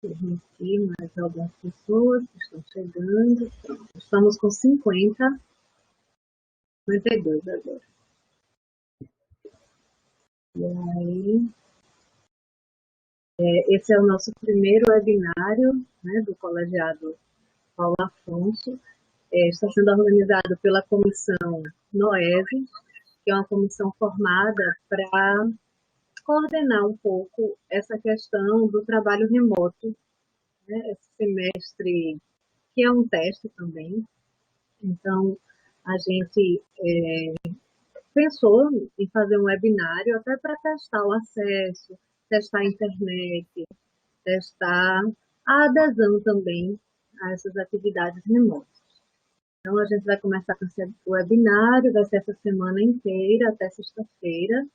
Permitir mais algumas pessoas que estão chegando. Pronto, estamos com 52 agora. E aí, esse é o nosso primeiro webinário, né, do colegiado Paulo Afonso. Está sendo organizado pela Comissão NOESE, que é uma comissão formada para coordenar um pouco essa questão do trabalho remoto, né, esse semestre, que é um teste também. Então, a gente pensou em fazer um webinário até para testar o acesso, testar a internet, testar a adesão também a essas atividades remotas. Então, a gente vai começar com esse webinário, vai ser essa semana inteira, até sexta-feira,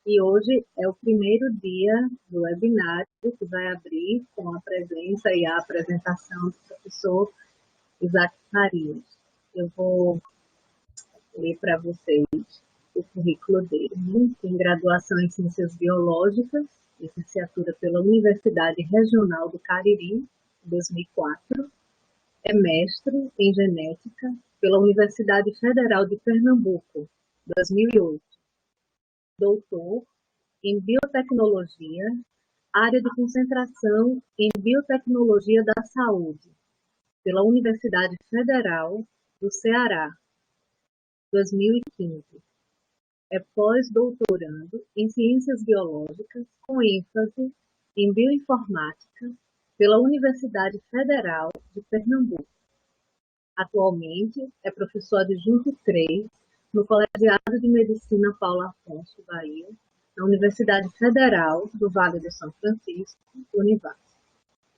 e hoje é o primeiro dia do webinário, que vai abrir com a presença e a apresentação do professor Isaac Farias. Eu vou ler para vocês o currículo dele. Tem graduação em Ciências Biológicas, licenciatura pela Universidade Regional do Cariri, 2004. É mestre em Genética pela Universidade Federal de Pernambuco, 2008. Doutor em Biotecnologia, área de concentração em Biotecnologia da Saúde, pela Universidade Federal do Ceará, 2015. É pós-doutorando em Ciências Biológicas, com ênfase em Bioinformática, pela Universidade Federal de Pernambuco. Atualmente, é professor adjunto 3 no Colegiado de Medicina Paulo Afonso, Bahia, na Universidade Federal do Vale do São Francisco, Univas.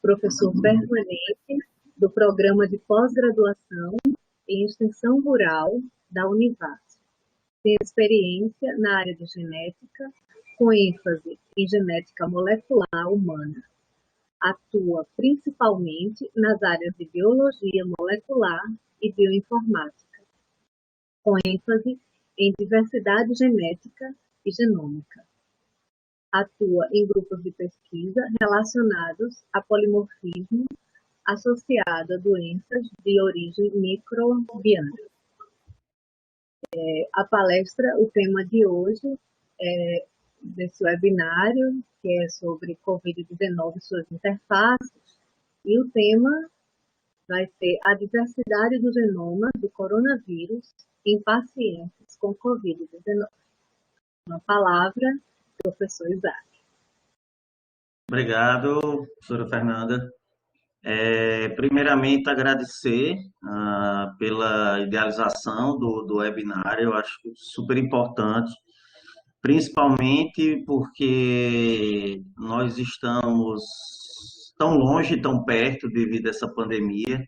Professor permanente do Programa de Pós-Graduação em Extensão Rural da Univas. Tem experiência na área de genética, com ênfase em genética molecular humana. Atua principalmente nas áreas de biologia molecular e bioinformática, com ênfase em diversidade genética e genômica. Atua em grupos de pesquisa relacionados a polimorfismo associado a doenças de origem microbiana. A palestra, o tema de hoje é desse webinário, que é sobre Covid-19 e suas interfaces, e o tema vai ser a diversidade do genoma do coronavírus em pacientes com Covid-19. Uma palavra, professor Isaac. Obrigado, professora Fernanda. Primeiramente, agradecer pela idealização do webinário, eu acho super importante, principalmente porque nós estamos tão longe, tão perto devido a essa pandemia,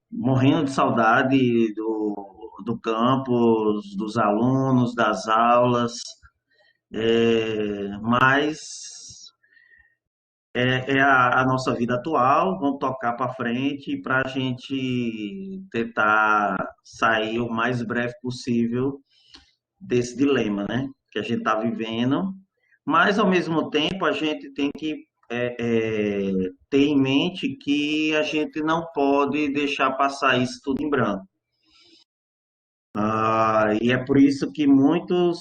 morrendo de saudade do campus, dos alunos, das aulas, mas é a nossa vida atual, vamos tocar para frente para a gente tentar sair o mais breve possível desse dilema, né, que a gente está vivendo, mas ao mesmo tempo a gente tem que ter em mente que a gente não pode deixar passar isso tudo em branco. E é por isso que muitos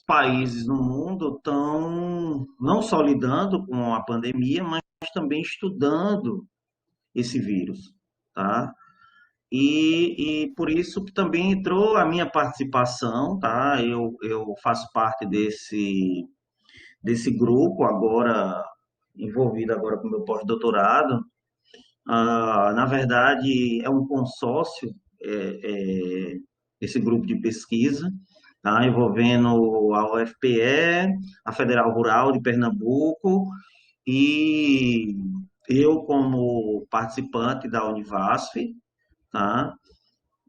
países no mundo estão não só lidando com a pandemia, mas também estudando esse vírus, tá? E por isso que também entrou a minha participação, tá? Eu faço parte desse grupo agora, envolvido agora com o meu pós-doutorado. Na verdade, é um consórcio, é, esse grupo de pesquisa, tá? Envolvendo a UFPE, a Federal Rural de Pernambuco e eu como participante da Univasf, tá?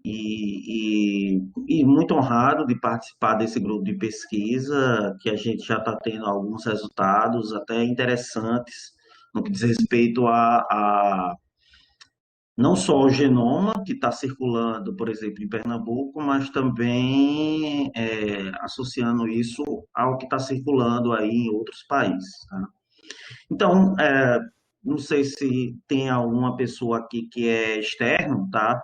E muito honrado de participar desse grupo de pesquisa, que a gente já está tendo alguns resultados até interessantes no que diz respeito Não só o genoma que está circulando, por exemplo, em Pernambuco, mas também associando isso ao que está circulando aí em outros países, tá? Então, não sei se tem alguma pessoa aqui que é externo, tá?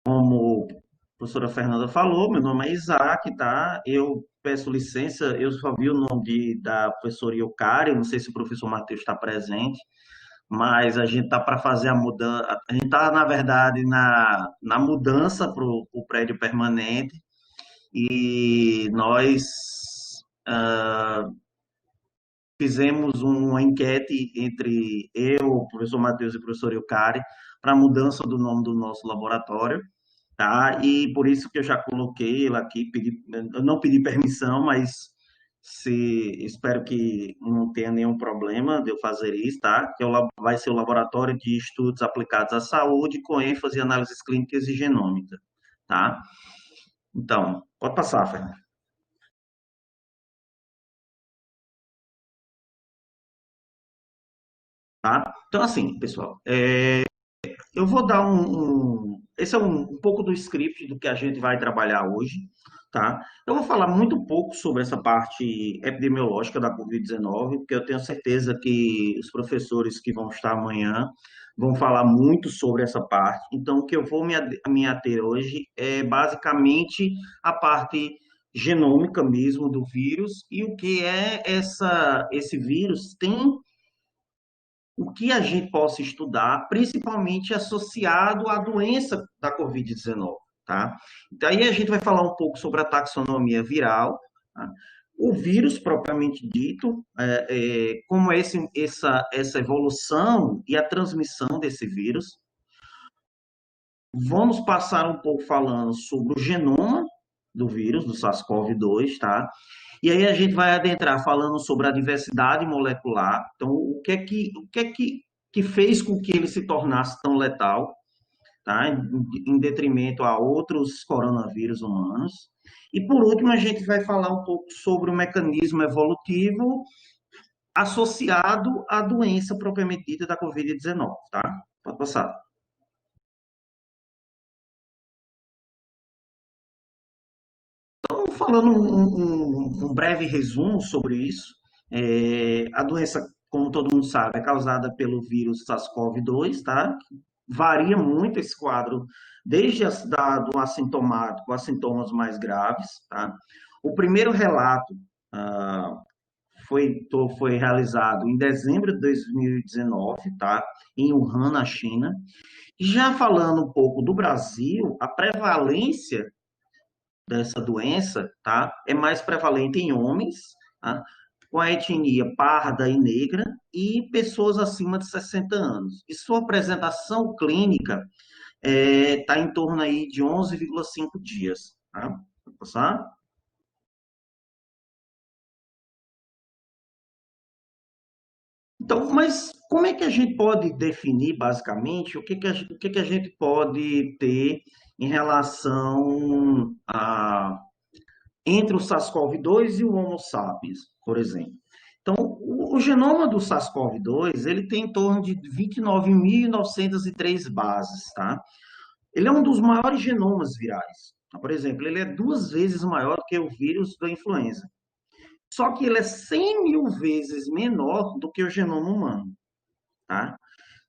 Como a professora Fernanda falou, meu nome é Isaac, tá? Eu peço licença, eu só vi o nome da professora Iocária, não sei se o professor Matheus está presente, mas a gente tá para fazer a mudança, a gente tá, na verdade, na mudança para o prédio permanente e nós fizemos uma enquete entre eu, o professor Matheus e o professor Eucari para a mudança do nome do nosso laboratório, tá? E por isso que eu já coloquei ele aqui, eu não pedi permissão, mas espero que não tenha nenhum problema de eu fazer isso, tá? Que vai ser o Laboratório de Estudos Aplicados à Saúde, com ênfase em análises clínicas e genômica, tá? Então, pode passar, Fernando. Tá? Então, assim, pessoal, eu vou dar esse é um pouco do script do que a gente vai trabalhar hoje, tá? Eu vou falar muito pouco sobre essa parte epidemiológica da Covid-19, porque eu tenho certeza que os professores que vão estar amanhã vão falar muito sobre essa parte. Então, o que eu vou me ater hoje é basicamente a parte genômica mesmo do vírus e o que é esse vírus tem o que a gente possa estudar, principalmente associado à doença da Covid-19, tá? Daí a gente vai falar um pouco sobre a taxonomia viral, tá? O vírus propriamente dito, como essa evolução e a transmissão desse vírus. Vamos passar um pouco falando sobre o genoma do vírus, do SARS-CoV-2, tá? E aí a gente vai adentrar falando sobre a diversidade molecular. Então, que fez com que ele se tornasse tão letal, tá? Em detrimento a outros coronavírus humanos. E por último, a gente vai falar um pouco sobre o mecanismo evolutivo associado à doença propriamente dita da Covid-19, tá? Pode passar. Então, falando um breve resumo sobre isso, a doença, como todo mundo sabe, é causada pelo vírus SARS-CoV-2, tá? Varia muito esse quadro, desde do assintomático a sintomas mais graves, tá? O primeiro relato ah, foi realizado em dezembro de 2019, tá? Em Wuhan, na China. Já falando um pouco do Brasil, a prevalência dessa doença, tá? É mais prevalente em homens, tá? Com a etnia parda e negra e pessoas acima de 60 anos. E sua apresentação clínica está em torno aí de 11,5 dias, tá? Pode passar? Então, mas como é que a gente pode definir, basicamente, o que que a gente pode ter em relação a entre o SARS-CoV-2 e o Homo sapiens, por exemplo. Então, o genoma do SARS-CoV-2, ele tem em torno de 29.903 bases, tá? Ele é um dos maiores genomas virais. Por exemplo, ele é 2 vezes maior que o vírus da influenza. Só que ele é 100 mil vezes menor do que o genoma humano, tá?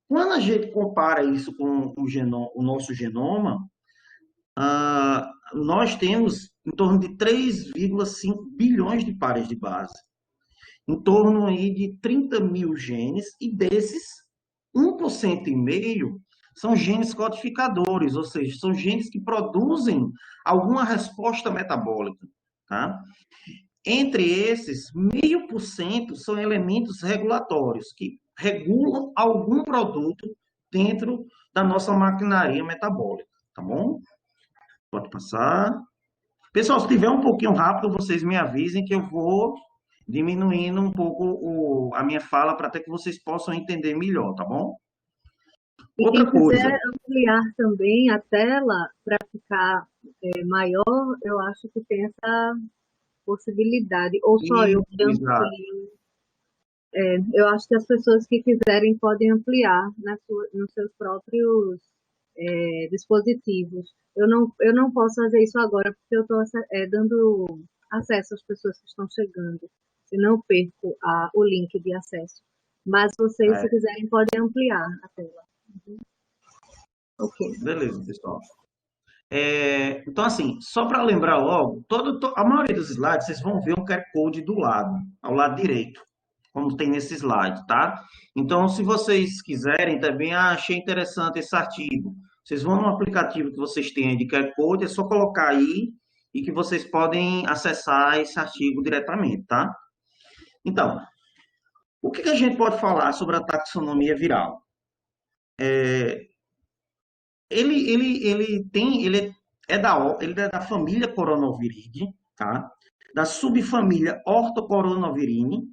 Quando a gente compara isso com o nosso genoma, nós temos em torno de 3,5 bilhões de pares de base, em torno aí de 30 mil genes, e desses, 1,5% são genes codificadores, ou seja, são genes que produzem alguma resposta metabólica, tá? Entre esses, 0,5% são elementos regulatórios, que regulam algum produto dentro da nossa maquinaria metabólica, tá bom? Pode passar. Pessoal, se tiver um pouquinho rápido, vocês me avisem que eu vou diminuindo um pouco a minha fala para até que vocês possam entender melhor, tá bom? E quem Outra coisa, quiser ampliar também a tela para ficar maior, eu acho que tem essa possibilidade. Ou só eu que exato. amplio. Eu acho que as pessoas que quiserem podem ampliar nos seus próprios dispositivos. Eu não posso fazer isso agora porque eu estou dando acesso às pessoas que estão chegando, senão eu perco o link de acesso. Mas vocês, se É, quiserem, podem ampliar a tela. Ok. beleza, pessoal. Então, assim, só para lembrar logo, a maioria dos slides, vocês vão ver um QR Code do lado, ao lado direito, como tem nesse slide, tá? Então, se vocês quiserem também, achei interessante esse artigo, vocês vão no aplicativo que vocês têm aí de QR Code, é só colocar aí e que vocês podem acessar esse artigo diretamente, tá? Então, o que a gente pode falar sobre a taxonomia viral? Ele é da família Coronaviride, tá? Da subfamília Orthocoronavirine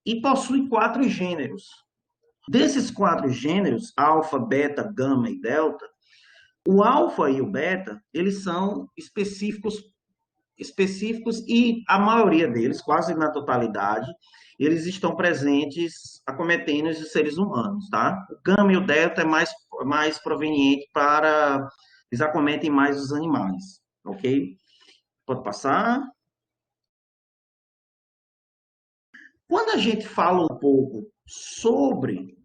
e possui 4 gêneros. Desses 4 gêneros, alfa, beta, gama e delta, o alfa e o beta, eles são específicos e a maioria deles, quase na totalidade, eles estão presentes acometendo os seres humanos, tá? O gama e o delta é mais proveniente para eles acometem mais os animais, ok? Pode passar. Quando a gente fala um pouco sobre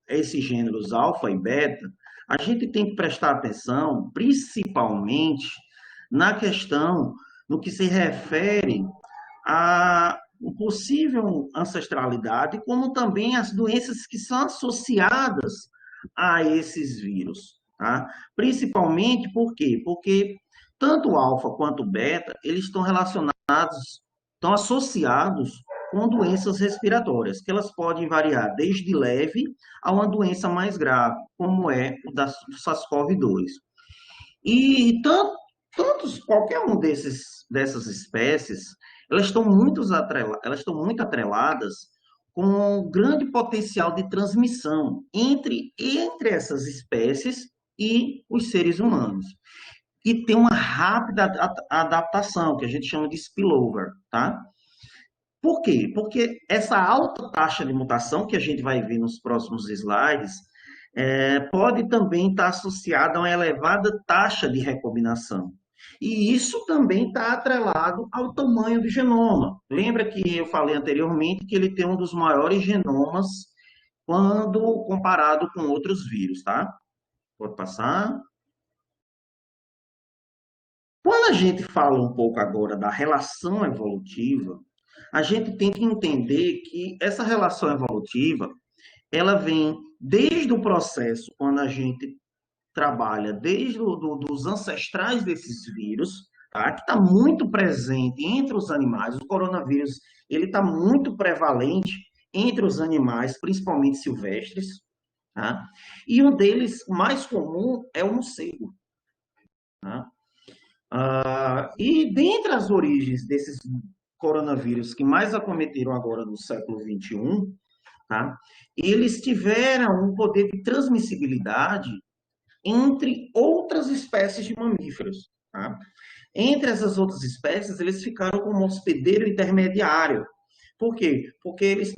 esses gêneros alfa e beta, a gente tem que prestar atenção, principalmente na questão no que se refere a possível ancestralidade, como também as doenças que são associadas a esses vírus. Tá? Principalmente por quê? Porque tanto o alfa quanto o beta, eles estão relacionados, estão associados com doenças respiratórias, que elas podem variar desde leve a uma doença mais grave, como é o do SARS-CoV-2. E qualquer um dessas espécies, elas estão muito atreladas com um grande potencial de transmissão entre essas espécies e os seres humanos. E tem uma rápida adaptação, que a gente chama de spillover, tá? Por quê? Porque essa alta taxa de mutação, que a gente vai ver nos próximos slides, pode também estar associada a uma elevada taxa de recombinação. E isso também está atrelado ao tamanho do genoma. Lembra que eu falei anteriormente que ele tem um dos maiores genomas quando comparado com outros vírus, tá? Pode passar. Quando a gente fala um pouco agora da relação evolutiva, a gente tem que entender que essa relação evolutiva, ela vem desde o processo, quando a gente trabalha desde dos ancestrais desses vírus, tá? Que está muito presente entre os animais. O coronavírus ele está muito prevalente entre os animais, principalmente silvestres. Tá? E um deles mais comum é o morcego. Tá? E dentre as origens desses coronavírus que mais acometeram agora no século XXI, tá? Eles tiveram um poder de transmissibilidade entre outras espécies de mamíferos. Tá? Entre essas outras espécies, eles ficaram como hospedeiro intermediário. Por quê? Porque eles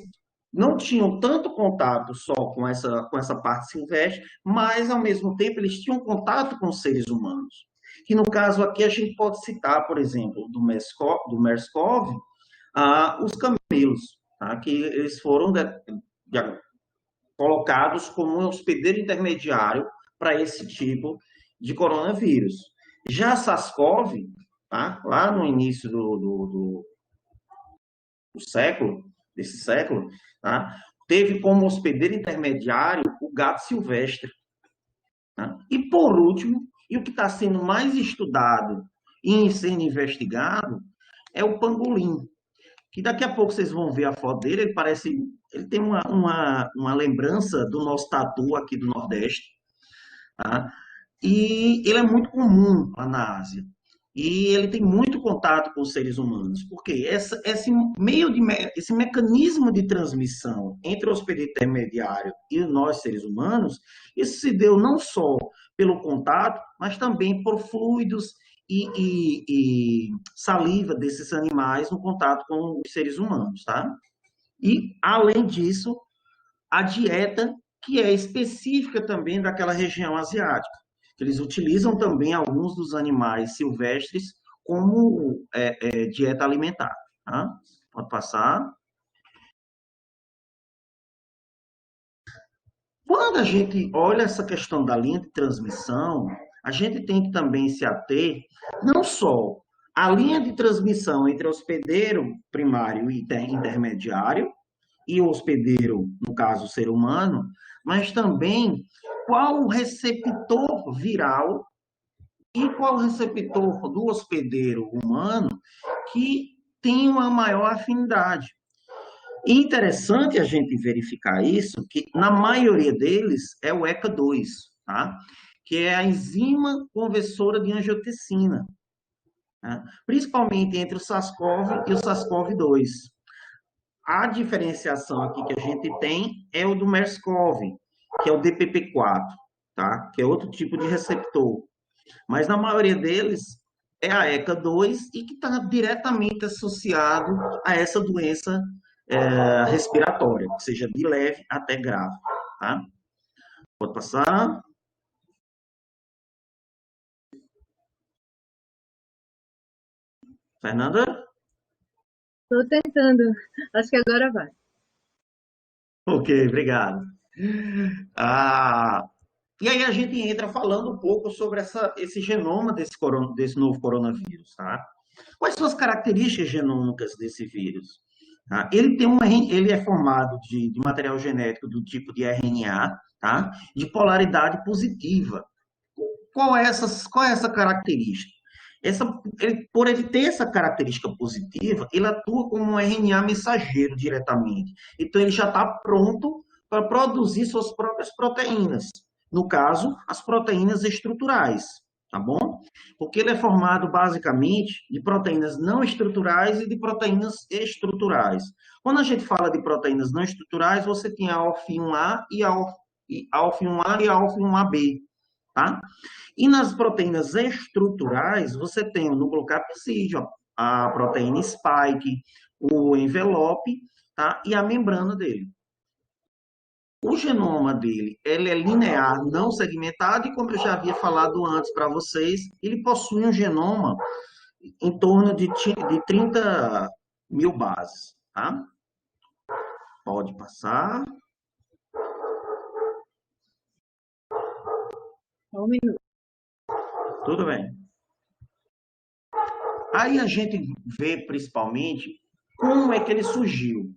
não tinham tanto contato só com essa parte silvestre, mas, ao mesmo tempo, eles tinham contato com os seres humanos. Que, no caso aqui, a gente pode citar, por exemplo, do MERS-CoV, os camelos, tá? Que eles foram colocados como um hospedeiro intermediário para esse tipo de coronavírus. Já SARS-CoV, tá? Lá no início do século, desse século, tá? Teve como hospedeiro intermediário o gato silvestre. Tá? E, por último, e o que está sendo mais estudado e sendo investigado é o pangolim, que daqui a pouco vocês vão ver a foto dele, ele tem uma lembrança do nosso tatu aqui do Nordeste, tá? E ele é muito comum lá na Ásia. E ele tem muito contato com os seres humanos, porque esse mecanismo de transmissão entre o hospedeiro intermediário e nós, seres humanos, isso se deu não só pelo contato, mas também por fluidos e saliva desses animais no contato com os seres humanos, tá? E, além disso, a dieta que é específica também daquela região asiática. Eles utilizam também alguns dos animais silvestres como dieta alimentar. Tá? Pode passar. Quando a gente olha essa questão da linha de transmissão, a gente tem que também se ater não só à linha de transmissão entre hospedeiro primário e intermediário, e o hospedeiro, no caso, o ser humano, mas também qual o receptor viral e qual o receptor do hospedeiro humano que tem uma maior afinidade. E interessante a gente verificar isso, que na maioria deles é o ECA2, tá? Que é a enzima conversora de angiotensina, tá? Principalmente entre o SARS-CoV e o SARS-CoV-2. A diferenciação aqui que a gente tem é o do MERS-CoV, que é o DPP4, tá? Que é outro tipo de receptor. Mas na maioria deles é a ECA2 e que está diretamente associado a essa doença respiratória, que seja de leve até grave, tá? Pode passar. Fernanda? Estou tentando. Acho que agora vai. Ok, obrigado. Ah, e aí a gente entra falando um pouco sobre esse genoma desse novo coronavírus, tá? Quais são as características genômicas desse vírus? Tá? Ele é formado de material genético do tipo de RNA, tá? De polaridade positiva. Qual é essa característica? Por ele ter essa característica positiva, ele atua como um RNA mensageiro diretamente. Então, ele já está pronto para produzir suas próprias proteínas. No caso, as proteínas estruturais, tá bom? Porque ele é formado basicamente de proteínas não estruturais e de proteínas estruturais. Quando a gente fala de proteínas não estruturais, você tem a alfa-1A e a alfa-1A e a alfa-1AB, tá? E nas proteínas estruturais, você tem o nucleocapsídeo, a proteína spike, o envelope, tá? E a membrana dele. O genoma dele, ele é linear, não segmentado, e como eu já havia falado antes para vocês, ele possui um genoma em torno de 30 mil bases, tá? Pode passar. Só um minuto. Tudo bem. Aí a gente vê principalmente como é que ele surgiu,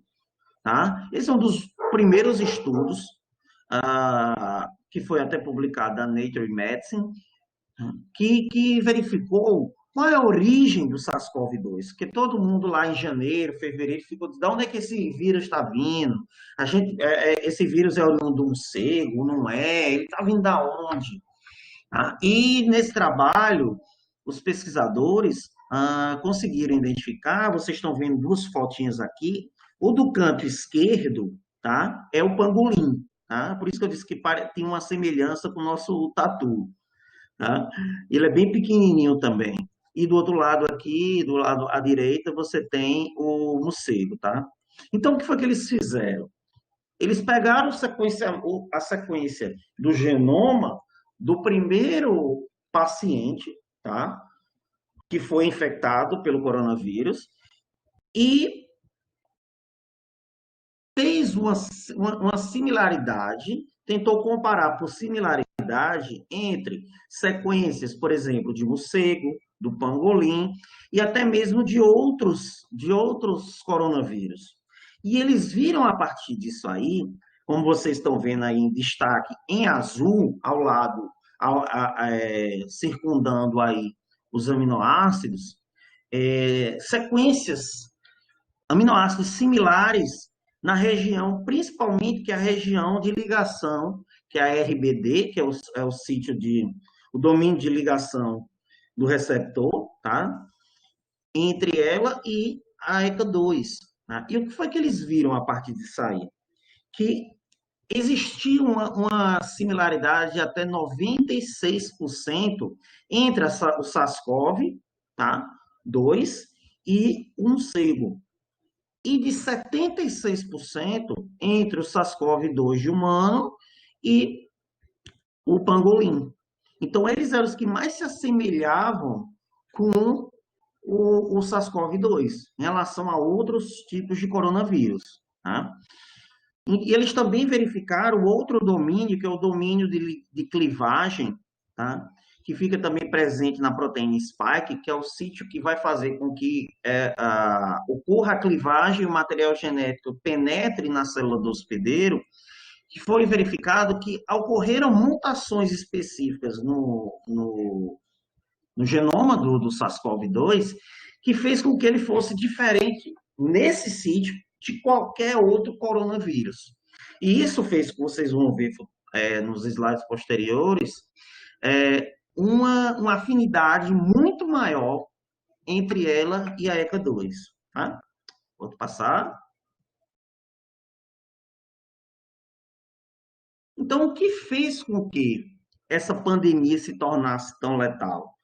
tá? Esse é um dos primeiros estudos que foi até publicado na Nature Medicine, que verificou qual é a origem do SARS-CoV-2, porque todo mundo lá em janeiro, fevereiro, ficou de onde é que esse vírus está vindo? Esse vírus é oriundo do morcego, não é? Ele está vindo da onde? Tá? E nesse trabalho, os pesquisadores conseguiram identificar, vocês estão vendo duas fotinhas aqui, o do canto esquerdo, tá? É o pangolim, tá? Por isso que eu disse que tem uma semelhança com o nosso tatu, tá? Ele é bem pequenininho também. E do outro lado aqui, do lado à direita, você tem o morcego, tá? Então, o que foi que eles fizeram? Eles pegaram a sequência do genoma do primeiro paciente, tá? Que foi infectado pelo coronavírus e fez uma similaridade, tentou comparar por similaridade entre sequências, por exemplo, de morcego, do pangolim e até mesmo de outros coronavírus. E eles viram a partir disso aí, como vocês estão vendo aí em destaque, em azul, ao lado, circundando aí os aminoácidos, sequências, aminoácidos similares na região, principalmente que é a região de ligação, que é a RBD, que é o sítio o domínio de ligação do receptor, tá? Entre ela e a ECA2. Tá? E o que foi que eles viram a partir disso aí? Que existia uma similaridade de até 96% entre o SARS-CoV, tá? 2 e o morcego. e de 76% entre o SARS-CoV-2 de humano e o pangolim. Então, eles eram os que mais se assemelhavam com o SARS-CoV-2 em relação a outros tipos de coronavírus. Tá? E eles também verificaram outro domínio, que é o domínio de clivagem, tá? Que fica também presente na proteína spike, que é o sítio que vai fazer com que ocorra a clivagem e o material genético penetre na célula do hospedeiro, que foi verificado que ocorreram mutações específicas no genoma do SARS-CoV-2, que fez com que ele fosse diferente nesse sítio de qualquer outro coronavírus. E isso fez, como vocês vão ver nos slides posteriores, uma afinidade muito maior entre ela e a ECA2. Tá? Vou passar. Então, o que fez com que essa pandemia se tornasse tão letal?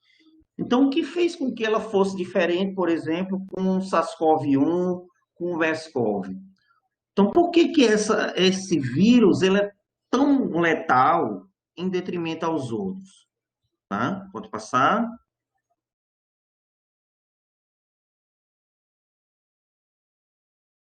Então, o que fez com que ela fosse diferente, por exemplo, com o SARS-CoV-1, com o MERS-CoV? Então, por que esse vírus ele é tão letal em detrimento aos outros? Tá? Pode passar.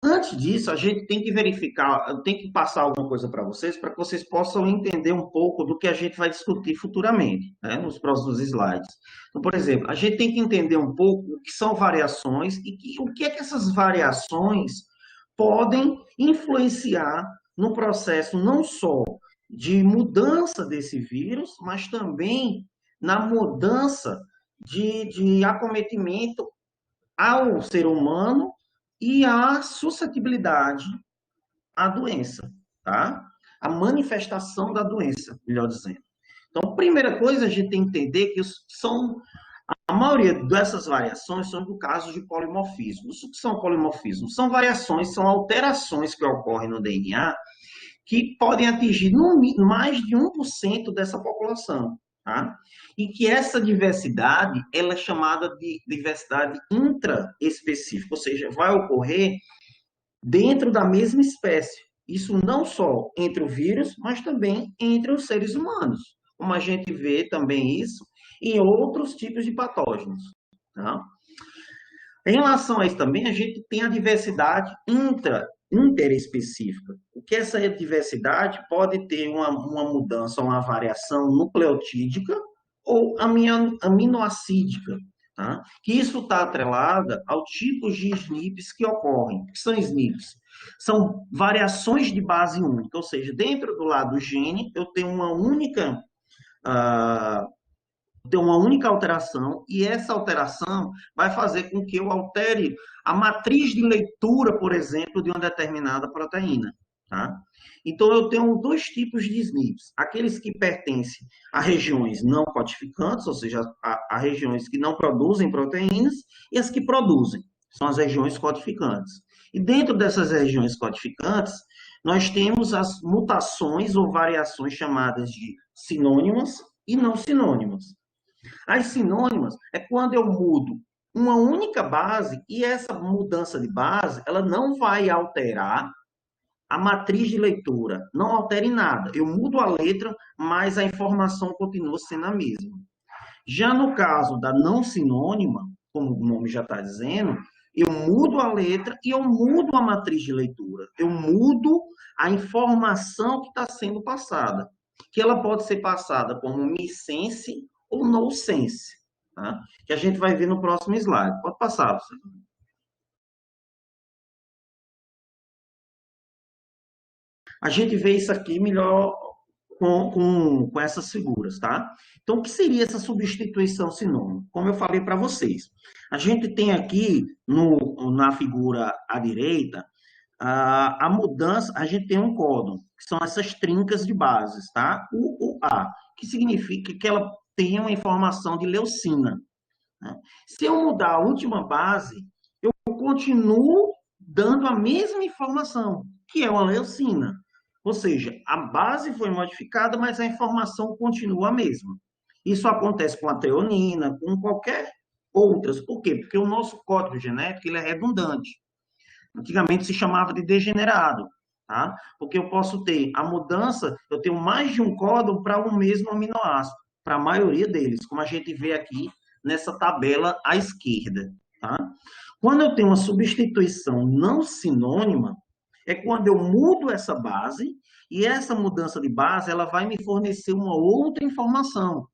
Antes disso, a gente tem que verificar, tem que passar alguma coisa para que vocês possam entender um pouco do que a gente vai discutir futuramente, né, nos próximos slides. Então, por exemplo, a gente tem que entender um pouco o que são variações e o que é que essas variações podem influenciar no processo não só de mudança desse vírus, mas também na mudança de acometimento ao ser humano e a suscetibilidade à doença, tá? A manifestação da doença, melhor dizendo. Então, primeira coisa, a gente tem que entender que a maioria dessas variações são do caso de polimorfismos. O que são polimorfismos? São variações, são alterações que ocorrem no DNA que podem atingir mais de 1% dessa população. Tá? E que essa diversidade ela é chamada de diversidade intraespecífica, ou seja, vai ocorrer dentro da mesma espécie. Isso não só entre o vírus, mas também entre os seres humanos, como a gente vê também isso em outros tipos de patógenos. Tá? Em relação a isso também, a gente tem a diversidade interespecífica. O que essa diversidade pode ter uma mudança, uma variação nucleotídica ou aminoacídica, tá? Que isso está atrelada ao tipo de SNPs que ocorrem. O que são SNPs? São variações de base única, ou seja, dentro do lado gene, eu tenho uma única alteração, e essa alteração vai fazer com que eu altere a matriz de leitura, por exemplo, de uma determinada proteína. Tá? Então, eu tenho dois tipos de SNPs. Aqueles que pertencem a regiões não codificantes, ou seja, a regiões que não produzem proteínas, e as que produzem, são as regiões codificantes. E dentro dessas regiões codificantes, nós temos as mutações ou variações chamadas de sinônimas e não sinônimas. As sinônimas é quando eu mudo uma única base e essa mudança de base, ela não vai alterar a matriz de leitura, não altera em nada. Eu mudo a letra, mas a informação continua sendo a mesma. Já no caso da não sinônima, como o nome já está dizendo, eu mudo a letra e eu mudo a matriz de leitura. Eu mudo a informação que está sendo passada, que ela pode ser passada como missense ou no sense, tá? Que a gente vai ver no próximo slide. Pode passar, você. A gente vê isso aqui melhor com essas figuras, tá? Então, o que seria essa substituição sinônima? Como eu falei para vocês, a gente tem aqui na figura à direita a mudança, a gente tem um códon, que são essas trincas de bases, tá? O A, que significa que ela tem uma informação de leucina. Né? Se eu mudar a última base, eu continuo dando a mesma informação, que é uma leucina. Ou seja, a base foi modificada, mas a informação continua a mesma. Isso acontece com a treonina, com qualquer outras. Por quê? Porque o nosso código genético ele é redundante. Antigamente se chamava de degenerado, tá? Porque eu posso ter a mudança, eu tenho mais de um códon para o mesmo aminoácido, para a maioria deles, como a gente vê aqui nessa tabela à esquerda, tá? Quando eu tenho uma substituição não sinônima, é quando eu mudo essa base e essa mudança de base, ela vai me fornecer uma outra informação.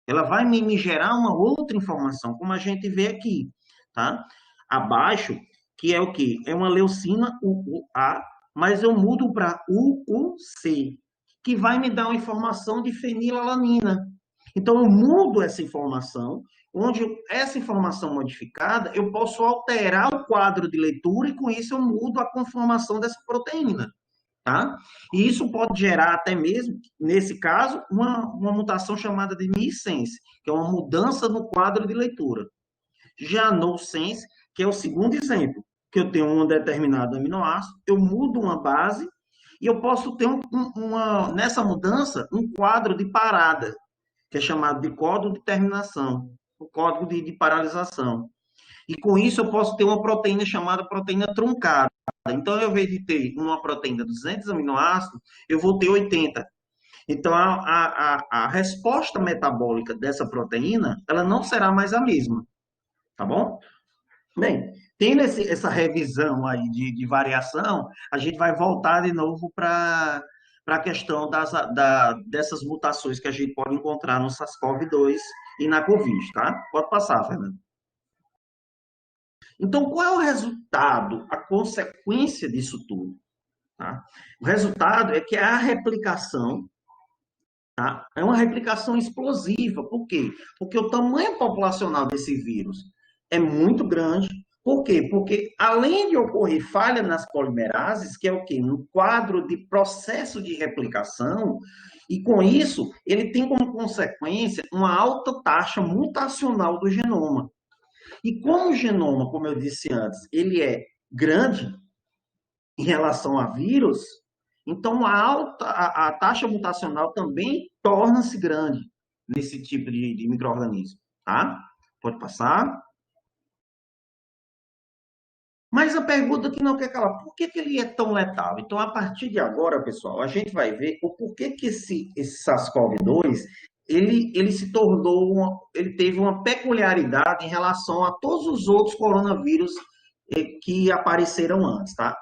Ela vai me gerar uma outra informação, como a gente vê aqui, tá? Abaixo, que é o quê? É uma leucina UUA, mas eu mudo para UUC, que vai me dar uma informação de fenilalanina. Então, eu mudo essa informação, onde essa informação modificada, eu posso alterar o quadro de leitura e, com isso, eu mudo a conformação dessa proteína. Tá? E isso pode gerar até mesmo, nesse caso, uma mutação chamada de missense, que é uma mudança no quadro de leitura. Já no sense, que é o segundo exemplo, que eu tenho um determinado aminoácido, eu mudo uma base e eu posso ter nessa mudança um quadro de parada, que é chamado de código de terminação, o código de paralisação. E com isso eu posso ter uma proteína chamada proteína truncada. Então, ao invés de ter uma proteína de 200 aminoácidos, eu vou ter 80. Então, a resposta metabólica dessa proteína, ela não será mais a mesma, tá bom? Bem, tendo essa revisão aí de variação, a gente vai voltar de novo para a questão dessas mutações que a gente pode encontrar no SARS-CoV-2 e na Covid, tá? Pode passar, Fernando. Então, qual é o resultado, a consequência disso tudo? Tá? O resultado é que a replicação, tá, é uma replicação explosiva. Por quê? Porque o tamanho populacional desse vírus é muito grande. Por quê? Porque além de ocorrer falha nas polimerases, que é o quê? Um quadro de processo de replicação, e com isso ele tem como consequência uma alta taxa mutacional do genoma. E como o genoma, como eu disse antes, ele é grande em relação a vírus, então a taxa mutacional também torna-se grande nesse tipo de micro-organismo, tá? Pode passar. Mas a pergunta que não quer calar, por que ele é tão letal? Então, a partir de agora, pessoal, a gente vai ver o porquê que esse SARS-CoV-2 ele se tornou, ele teve uma peculiaridade em relação a todos os outros coronavírus que apareceram antes, tá?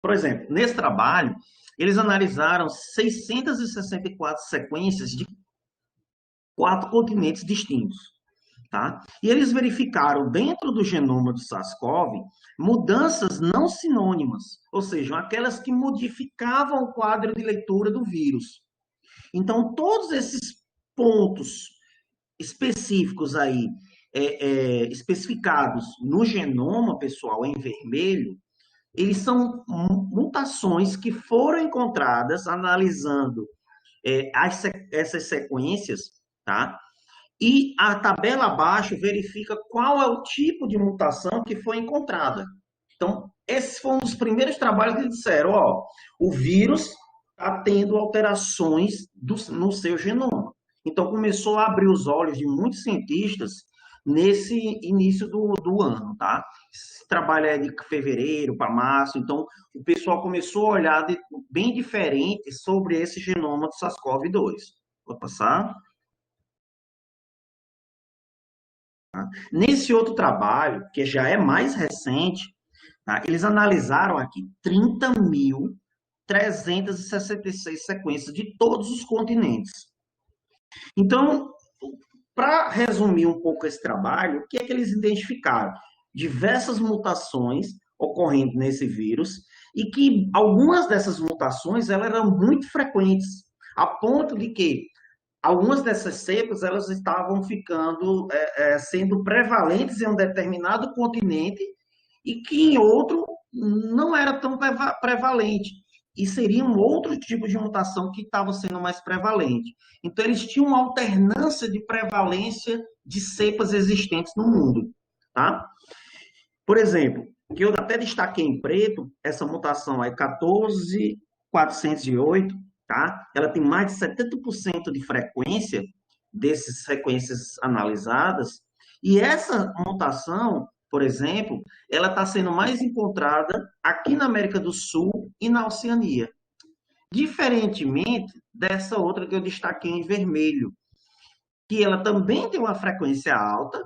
Por exemplo, nesse trabalho, eles analisaram 664 sequências de 4 continentes distintos. Tá? E eles verificaram dentro do genoma do SARS-CoV mudanças não sinônimas, ou seja, aquelas que modificavam o quadro de leitura do vírus. Então, todos esses pontos específicos aí, especificados no genoma, pessoal, em vermelho, eles são mutações que foram encontradas analisando essas sequências, tá? E a tabela abaixo verifica qual é o tipo de mutação que foi encontrada. Então, esse foi um dos primeiros trabalhos que disseram, ó, o vírus está tendo alterações no seu genoma. Então, começou a abrir os olhos de muitos cientistas nesse início do ano, tá? Esse trabalho é de fevereiro para março, então o pessoal começou a olhar bem diferente sobre esse genoma do SARS-CoV-2. Vou passar. Nesse outro trabalho, que já é mais recente, tá? Eles analisaram aqui 30.366 sequências de todos os continentes. Então, para resumir um pouco esse trabalho, o que é que eles identificaram? Diversas mutações ocorrendo nesse vírus e que algumas dessas mutações elas eram muito frequentes, a ponto de que algumas dessas cepas elas estavam ficando sendo prevalentes em um determinado continente e que em outro não era tão prevalente. E seria um outro tipo de mutação que estava sendo mais prevalente. Então, eles tinham uma alternância de prevalência de cepas existentes no mundo. Tá? Por exemplo, que eu até destaquei em preto, essa mutação é 14.408, tá? Ela tem mais de 70% de frequência dessas sequências analisadas, E essa mutação, por exemplo, ela está sendo mais encontrada aqui na América do Sul e na Oceania. Diferentemente dessa outra que eu destaquei em vermelho, que ela também tem uma frequência alta,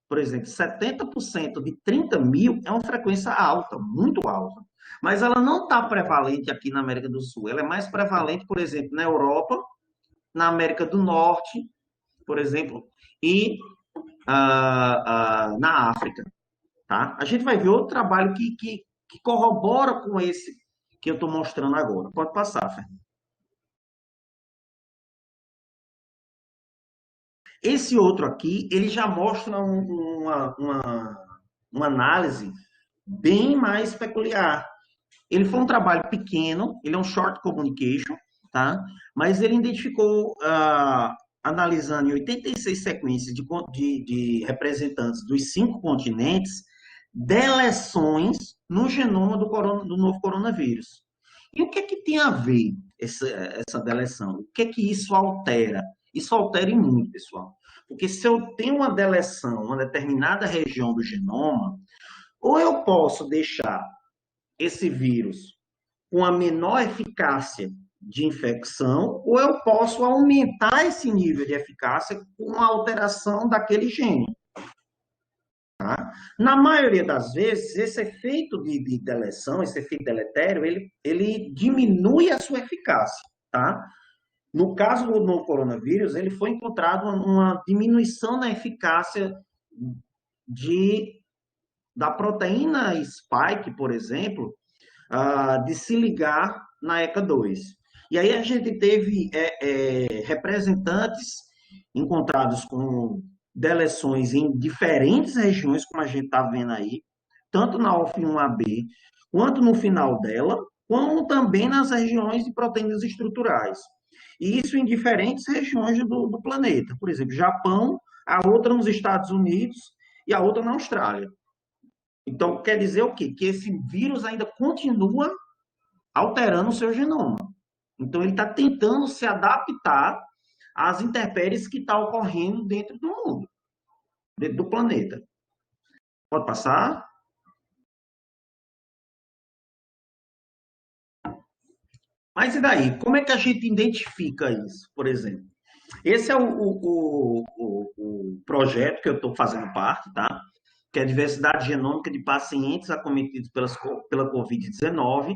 por exemplo, 70% de 30 mil é uma frequência alta, muito alta. Mas ela não está prevalente aqui na América do Sul. Ela é mais prevalente, por exemplo, na Europa, na América do Norte, por exemplo, e na África. Tá? A gente vai ver outro trabalho que corrobora com esse que eu estou mostrando agora. Pode passar, Fer. Esse outro aqui, ele já mostra uma análise bem mais peculiar. Ele foi um trabalho pequeno, ele é um short communication, tá? Mas ele identificou, analisando em 86 sequências de representantes dos 5 continentes, deleções no genoma do novo coronavírus. E o que é que tem a ver essa deleção? O que é que isso altera? Isso altera em muito, pessoal. Porque se eu tenho uma deleção, uma determinada região do genoma, ou eu posso deixar esse vírus com a menor eficácia de infecção, ou eu posso aumentar esse nível de eficácia com a alteração daquele gene. Tá? Na maioria das vezes, esse efeito de deleção, esse efeito deletério, ele diminui a sua eficácia. Tá? No caso do novo coronavírus, ele foi encontrado uma diminuição na eficácia da proteína spike, por exemplo, de se ligar na ECA2. E aí a gente teve representantes encontrados com deleções em diferentes regiões, como a gente está vendo aí, tanto na OF1AB, quanto no final dela, como também nas regiões de proteínas estruturais. E isso em diferentes regiões do planeta. Por exemplo, Japão, a outra nos Estados Unidos e a outra na Austrália. Então, quer dizer o quê? Que esse vírus ainda continua alterando o seu genoma. Então, ele está tentando se adaptar às intempéries que estão ocorrendo dentro do mundo, dentro do planeta. Pode passar? Mas e daí? Como é que a gente identifica isso, por exemplo? Esse é o projeto que eu estou fazendo parte, tá? Que é a diversidade genômica de pacientes acometidos pela Covid-19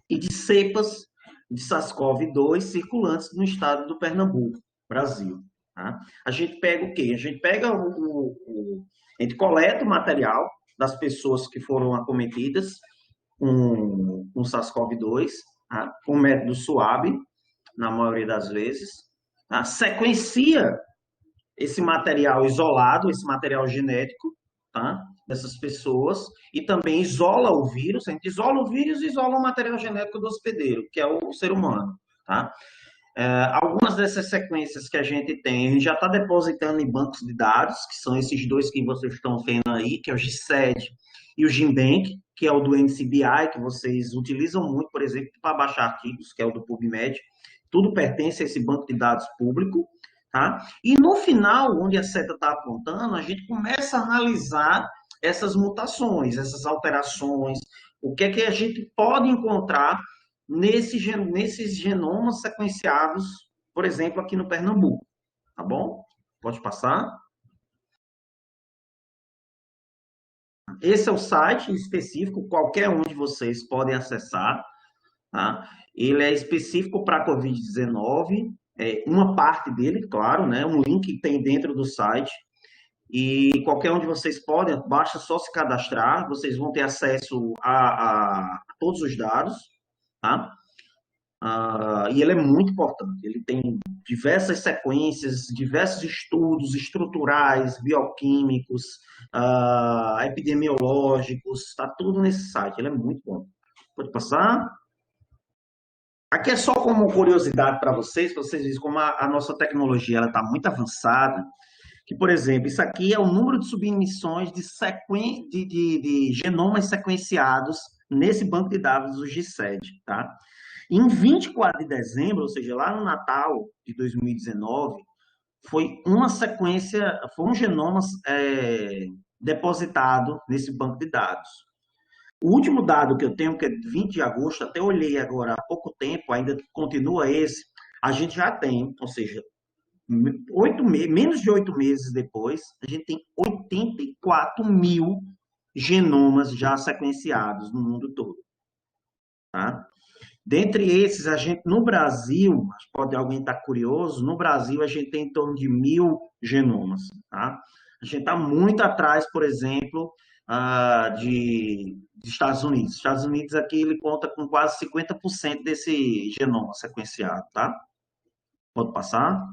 e de cepas de SARS-CoV-2 circulantes no estado do Pernambuco, Brasil. Tá? A gente pega o quê? A gente pega a gente coleta o material das pessoas que foram acometidas com SARS-CoV-2, tá? Com o método SWAB, na maioria das vezes, tá? Sequencia esse material isolado, esse material genético, tá? Dessas pessoas, e também isola o vírus, a gente isola o vírus e isola o material genético do hospedeiro, que é o ser humano, tá? Algumas dessas sequências que a gente tem, a gente já está depositando em bancos de dados, que são esses dois que vocês estão vendo aí, que é o GSED e o GenBank, que é o do NCBI, que vocês utilizam muito, por exemplo, para baixar artigos, que é o do PubMed. Tudo pertence a esse banco de dados público. Tá? E no final, onde a seta está apontando, a gente começa a analisar essas mutações, essas alterações, o que é que a gente pode encontrar nesses genomas sequenciados, por exemplo, aqui no Pernambuco. Tá bom? Pode passar. Esse é o site específico, qualquer um de vocês podem acessar. Tá? Ele é específico para a Covid-19, uma parte dele, claro, né? Um link que tem dentro do site. E qualquer um de vocês pode, basta só se cadastrar, vocês vão ter acesso a todos os dados, tá? E ele é muito importante, ele tem diversas sequências, diversos estudos estruturais, bioquímicos, epidemiológicos, está tudo nesse site, ele é muito bom. Pode passar? Aqui é só como curiosidade para vocês verem como a nossa tecnologia está muito avançada, que, por exemplo, isso aqui é o número de submissões de genomas sequenciados nesse banco de dados do GSED, tá? Em 24 de dezembro, ou seja, lá no Natal de 2019, foi uma sequência, foi um genoma depositado nesse banco de dados. O último dado que eu tenho, que é 20 de agosto, até olhei agora há pouco tempo, ainda continua esse, a gente já tem, ou seja, menos de 8 meses depois, a gente tem 84 mil genomas já sequenciados no mundo todo. Tá? Dentre esses, a gente, no Brasil, pode alguém estar curioso, no Brasil a gente tem em torno de 1.000 genomas. Tá? A gente está muito atrás, por exemplo, de Estados Unidos. Estados Unidos aqui ele conta com quase 50% desse genoma sequenciado. Tá? Pode passar?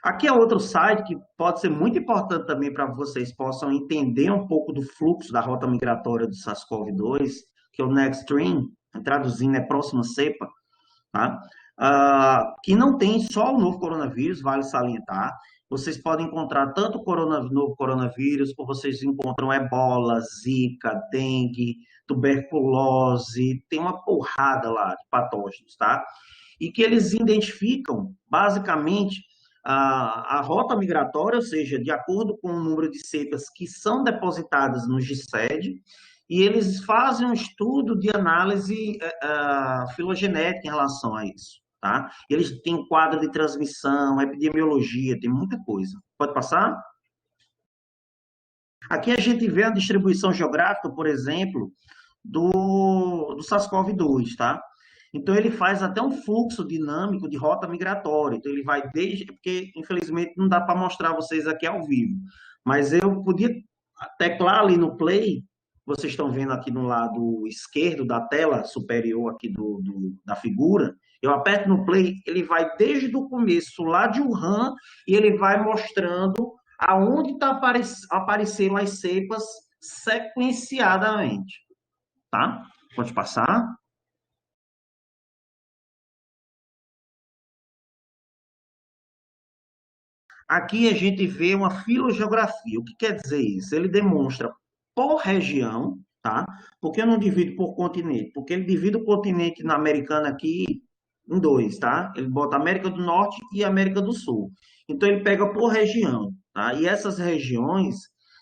Aqui é outro site que pode ser muito importante também para vocês possam entender um pouco do fluxo da rota migratória do SARS-CoV-2, que é o Nextstream, traduzindo é próxima cepa, tá? Que não tem só o novo coronavírus, vale salientar. Vocês podem encontrar tanto o novo coronavírus, como vocês encontram ebola, zika, dengue, tuberculose, tem uma porrada lá de patógenos, tá? E que eles identificam, basicamente, a rota migratória, ou seja, de acordo com o número de cepas que são depositadas no GISED, e eles fazem um estudo de análise filogenética em relação a isso. Tá? Eles têm quadro de transmissão, epidemiologia, tem muita coisa. Pode passar? Aqui a gente vê a distribuição geográfica, por exemplo, do SARS-CoV-2, tá? Então, ele faz até um fluxo dinâmico de rota migratória. Então, ele vai desde... Porque, infelizmente, não dá para mostrar vocês aqui ao vivo. Mas eu podia teclar ali no play. Vocês estão vendo aqui no lado esquerdo da tela superior aqui da figura. Eu aperto no play, ele vai desde o começo, lá de Wuhan, e ele vai mostrando aonde está aparecendo as cepas sequenciadamente. Tá? Pode passar. Aqui a gente vê uma filogeografia. O que quer dizer isso? Ele demonstra por região, tá? Porque eu não divido por continente? Porque ele divide o continente na americana aqui em dois, tá? Ele bota América do Norte e América do Sul. Então ele pega por região, tá? E essas regiões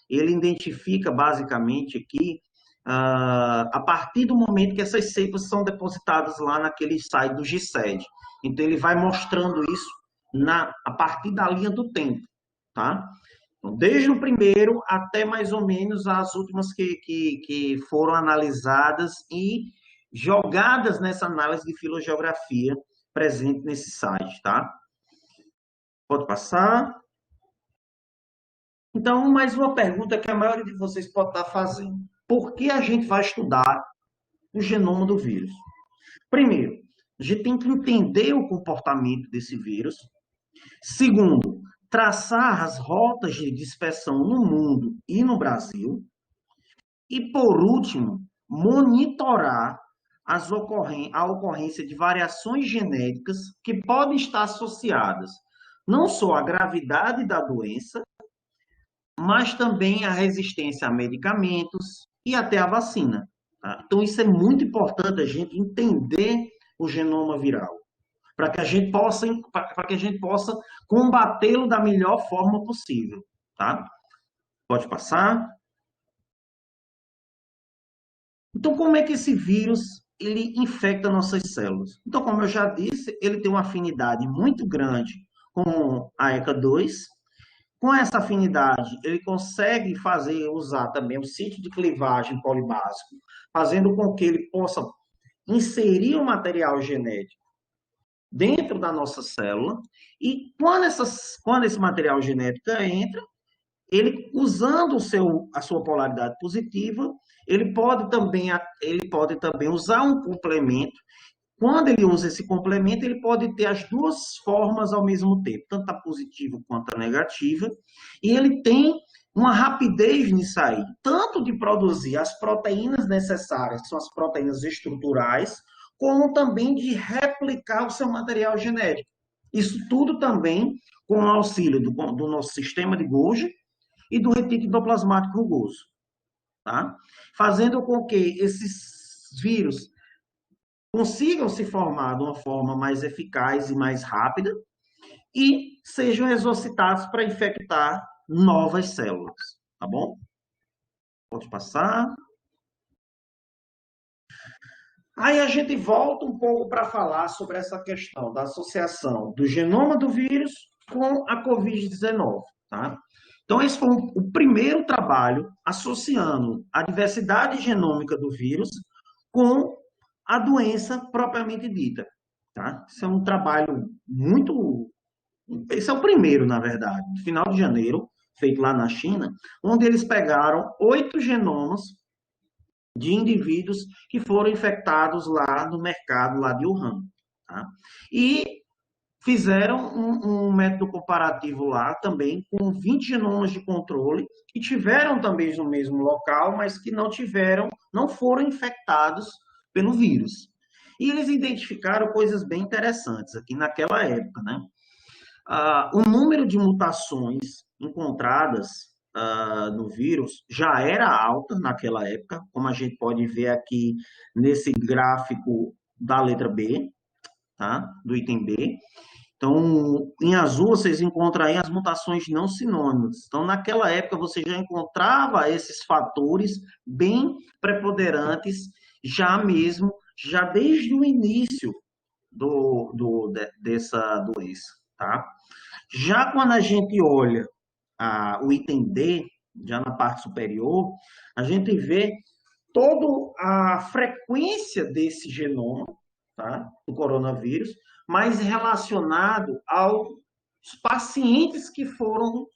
ele identifica basicamente aqui a partir do momento que essas cepas são depositadas lá naquele site do GISED. Então ele vai mostrando isso a partir da linha do tempo, tá? Então, desde o primeiro até mais ou menos as últimas que foram analisadas e jogadas nessa análise de filogeografia presente nesse site, tá? Pode passar. Então, mais uma pergunta que a maioria de vocês pode estar fazendo. Por que a gente vai estudar o genoma do vírus? Primeiro, a gente tem que entender o comportamento desse vírus. Segundo, traçar as rotas de dispersão no mundo e no Brasil. E, por último, monitorar a ocorrência de variações genéticas que podem estar associadas não só à gravidade da doença, mas também à resistência a medicamentos e até à vacina. Tá? Então, isso é muito importante a gente entender o genoma viral para que a gente possa combatê-lo da melhor forma possível, tá? Pode passar. Então, como é que esse vírus ele infecta nossas células? Então, como eu já disse, ele tem uma afinidade muito grande com a ECA2. Com essa afinidade, ele consegue usar também o sítio de clivagem polibásico, fazendo com que ele possa inserir o material genético dentro da nossa célula, e quando esse material genético entra, ele, usando a sua polaridade positiva, ele pode também usar um complemento. Quando ele usa esse complemento, ele pode ter as duas formas ao mesmo tempo, tanto a positiva quanto a negativa, e ele tem uma rapidez nisso aí, tanto de produzir as proteínas necessárias, que são as proteínas estruturais, como também de replicar o seu material genético. Isso tudo também com o auxílio do nosso sistema de Golgi e do retículo endoplasmático rugoso, tá? Fazendo com que esses vírus consigam se formar de uma forma mais eficaz e mais rápida, e sejam exocitados para infectar novas células, tá bom? Pode passar. Aí a gente volta um pouco para falar sobre essa questão da associação do genoma do vírus com a Covid-19, tá? Então, esse foi o primeiro trabalho associando a diversidade genômica do vírus com a doença propriamente dita, tá? Esse é um trabalho muito... Esse é o primeiro, na verdade, no final de janeiro, feito lá na China, onde eles pegaram 8 genomas de indivíduos que foram infectados lá no mercado lá de Wuhan. Tá? E fizeram um método comparativo lá também com 20 genomas de controle que tiveram também no mesmo local, mas que não foram infectados pelo vírus. E eles identificaram coisas bem interessantes aqui naquela época, né? O número de mutações encontradas no vírus já era alta naquela época, como a gente pode ver aqui nesse gráfico da letra B, tá? Do item B. Então, em azul, vocês encontram aí as mutações não sinônimas. Então, naquela época, você já encontrava esses fatores bem preponderantes, já desde o início dessa doença, tá? Já quando a gente olha o item D, já na parte superior, a gente vê toda a frequência desse genoma, tá, do coronavírus, mas relacionado aos pacientes que foram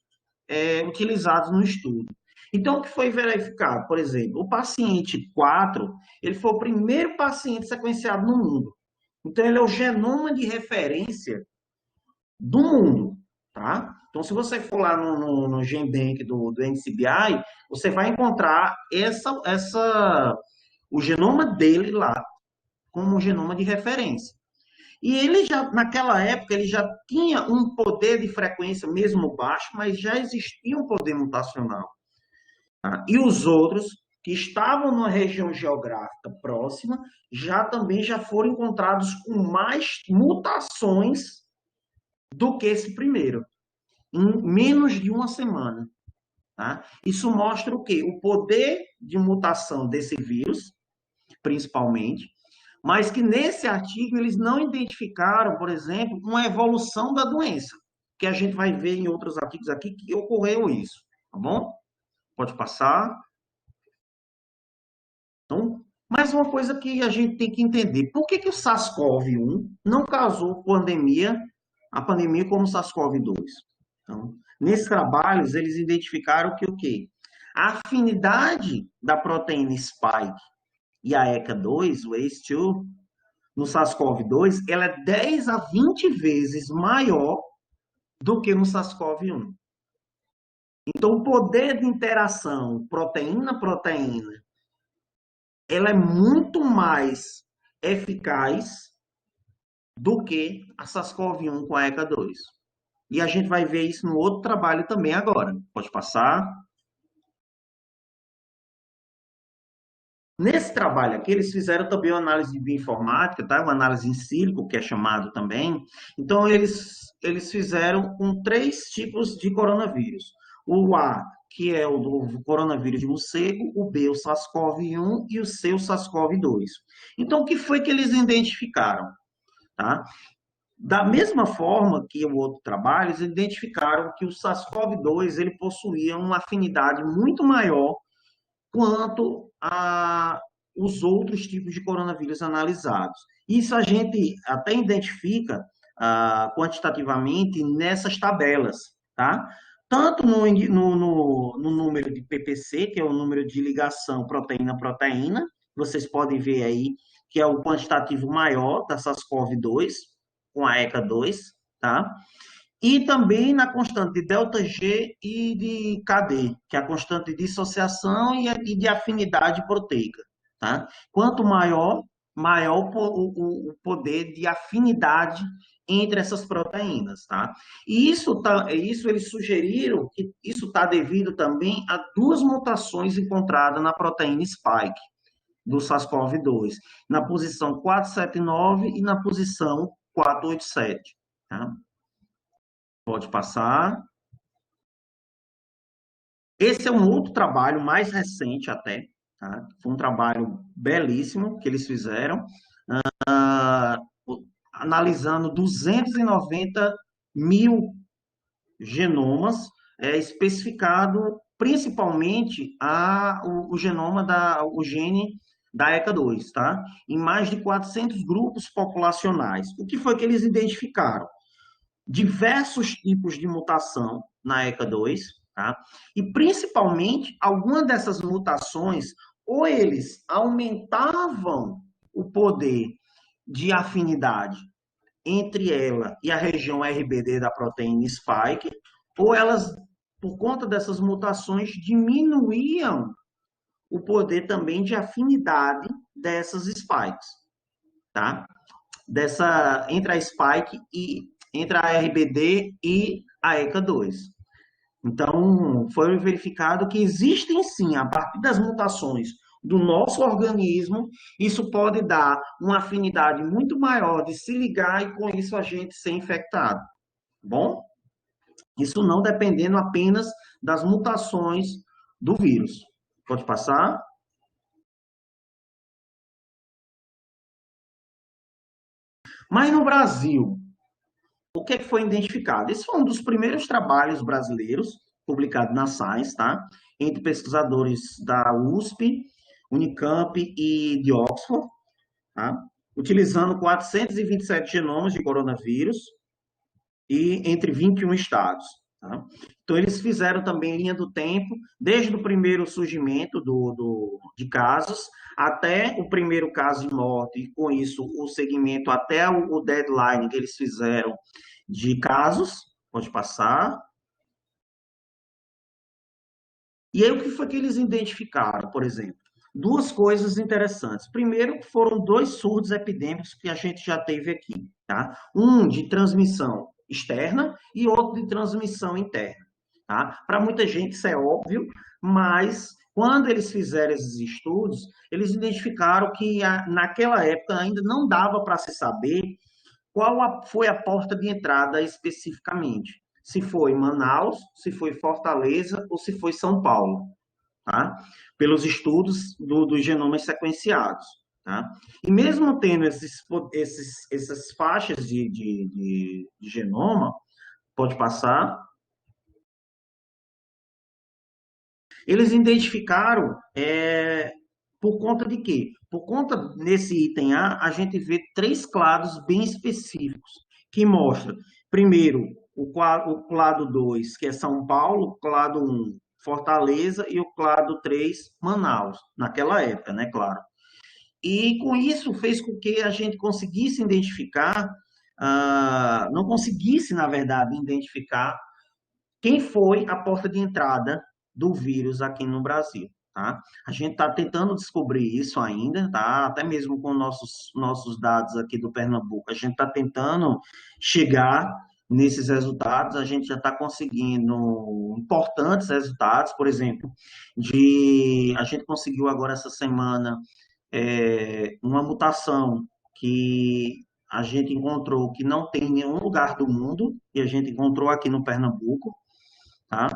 utilizados no estudo. Então, o que foi verificado? Por exemplo, o paciente 4, ele foi o primeiro paciente sequenciado no mundo. Então, ele é o genoma de referência do mundo, tá? Então, se você for lá no GenBank do NCBI, você vai encontrar o genoma dele lá, como um genoma de referência. E ele já, naquela época, ele já tinha um poder de frequência, mesmo baixo, mas já existia um poder mutacional. Tá? E os outros, que estavam numa região geográfica próxima, também já foram encontrados com mais mutações do que esse primeiro, em menos de uma semana. Tá? Isso mostra o quê? O poder de mutação desse vírus, principalmente, mas que nesse artigo eles não identificaram, por exemplo, uma evolução da doença, que a gente vai ver em outros artigos aqui que ocorreu isso, tá bom? Pode passar. Então, mais uma coisa que a gente tem que entender, por que o SARS-CoV-1 não causou a pandemia como o SARS-CoV-2? Então, nesses trabalhos, eles identificaram que o quê? A afinidade da proteína spike e a ECA2, o ACE2, no SARS-CoV-2, ela é 10 a 20 vezes maior do que no SARS-CoV-1. Então, o poder de interação proteína-proteína, ela é muito mais eficaz do que a SARS-CoV-1 com a ECA2. E a gente vai ver isso no outro trabalho também agora. Pode passar. Nesse trabalho aqui, eles fizeram também uma análise de bioinformática, tá? Uma análise em sílico, que é chamado também. Então, eles fizeram com 3 tipos de coronavírus. O A, que é o do coronavírus de morcego, o B, o SARS-CoV-1 e o C, o SARS-CoV-2. Então, o que foi que eles identificaram? Tá? Da mesma forma que o outro trabalho, eles identificaram que o SARS-CoV-2 ele possuía uma afinidade muito maior quanto a os outros tipos de coronavírus analisados. Isso a gente até identifica quantitativamente nessas tabelas, tá? Tanto no número de PPC, que é o número de ligação proteína-proteína, vocês podem ver aí que é o quantitativo maior da SARS-CoV-2, com a ECA2, tá? E também na constante de ΔG e de KD, que é a constante de dissociação e de afinidade proteica. Tá? Quanto maior o poder de afinidade entre essas proteínas. Tá? E isso eles sugeriram que isso está devido também a 2 mutações encontradas na proteína spike do SARS-CoV-2, na posição 479 e na posição 487. Tá? Pode passar. Esse é um outro trabalho mais recente até, tá? Foi um trabalho belíssimo que eles fizeram, ah, analisando 290 mil genomas, especificado principalmente o genoma o gene da ECA2, tá? Em mais de 400 grupos populacionais. O que foi que eles identificaram? Diversos tipos de mutação na ECA2, tá? E principalmente algumas dessas mutações, ou eles aumentavam o poder de afinidade entre ela e a região RBD da proteína spike, ou elas, por conta dessas mutações, diminuíam o poder também de afinidade dessas spikes, tá? Entre a spike e entre a RBD e a ECA2. Então, foi verificado que existem sim, a partir das mutações do nosso organismo, isso pode dar uma afinidade muito maior de se ligar e com isso a gente ser infectado. Tá bom? Isso não dependendo apenas das mutações do vírus. Pode passar? Mas no Brasil, o que foi identificado? Esse foi um dos primeiros trabalhos brasileiros publicado na Science, tá? Entre pesquisadores da USP, Unicamp e de Oxford, tá? Utilizando 427 genomas de coronavírus e entre 21 estados. Tá? Então, eles fizeram também linha do tempo, desde o primeiro surgimento de casos até o primeiro caso de morte, e com isso o segmento até o deadline que eles fizeram de casos, pode passar. E aí, o que foi que eles identificaram, por exemplo? Duas coisas interessantes. Primeiro, foram dois surtos epidêmicos que a gente já teve aqui, tá? Um de transmissão externa e outro de transmissão interna, tá? Para muita gente isso é óbvio, mas quando eles fizeram esses estudos, eles identificaram que naquela época ainda não dava para se saber foi a porta de entrada especificamente. Se foi Manaus, se foi Fortaleza ou se foi São Paulo, tá? Pelos estudos dos genomas sequenciados. Tá? E mesmo tendo essas faixas de genoma, pode passar, eles identificaram por conta de quê? Por conta nesse item A gente vê três clados bem específicos, que mostram, primeiro, o clado 2, que é São Paulo, o clado 1, Fortaleza, e o clado 3, Manaus, naquela época, né, claro. E com isso fez com que a gente conseguisse identificar, não conseguisse, na verdade, identificar quem foi a porta de entrada do vírus aqui no Brasil, tá? A gente está tentando descobrir isso ainda, tá? Até mesmo com nossos dados aqui do Pernambuco, a gente está tentando chegar nesses resultados, a gente já está conseguindo importantes resultados, por exemplo, a gente conseguiu agora essa semana uma mutação que a gente encontrou que não tem em nenhum lugar do mundo, e a gente encontrou aqui no Pernambuco, tá?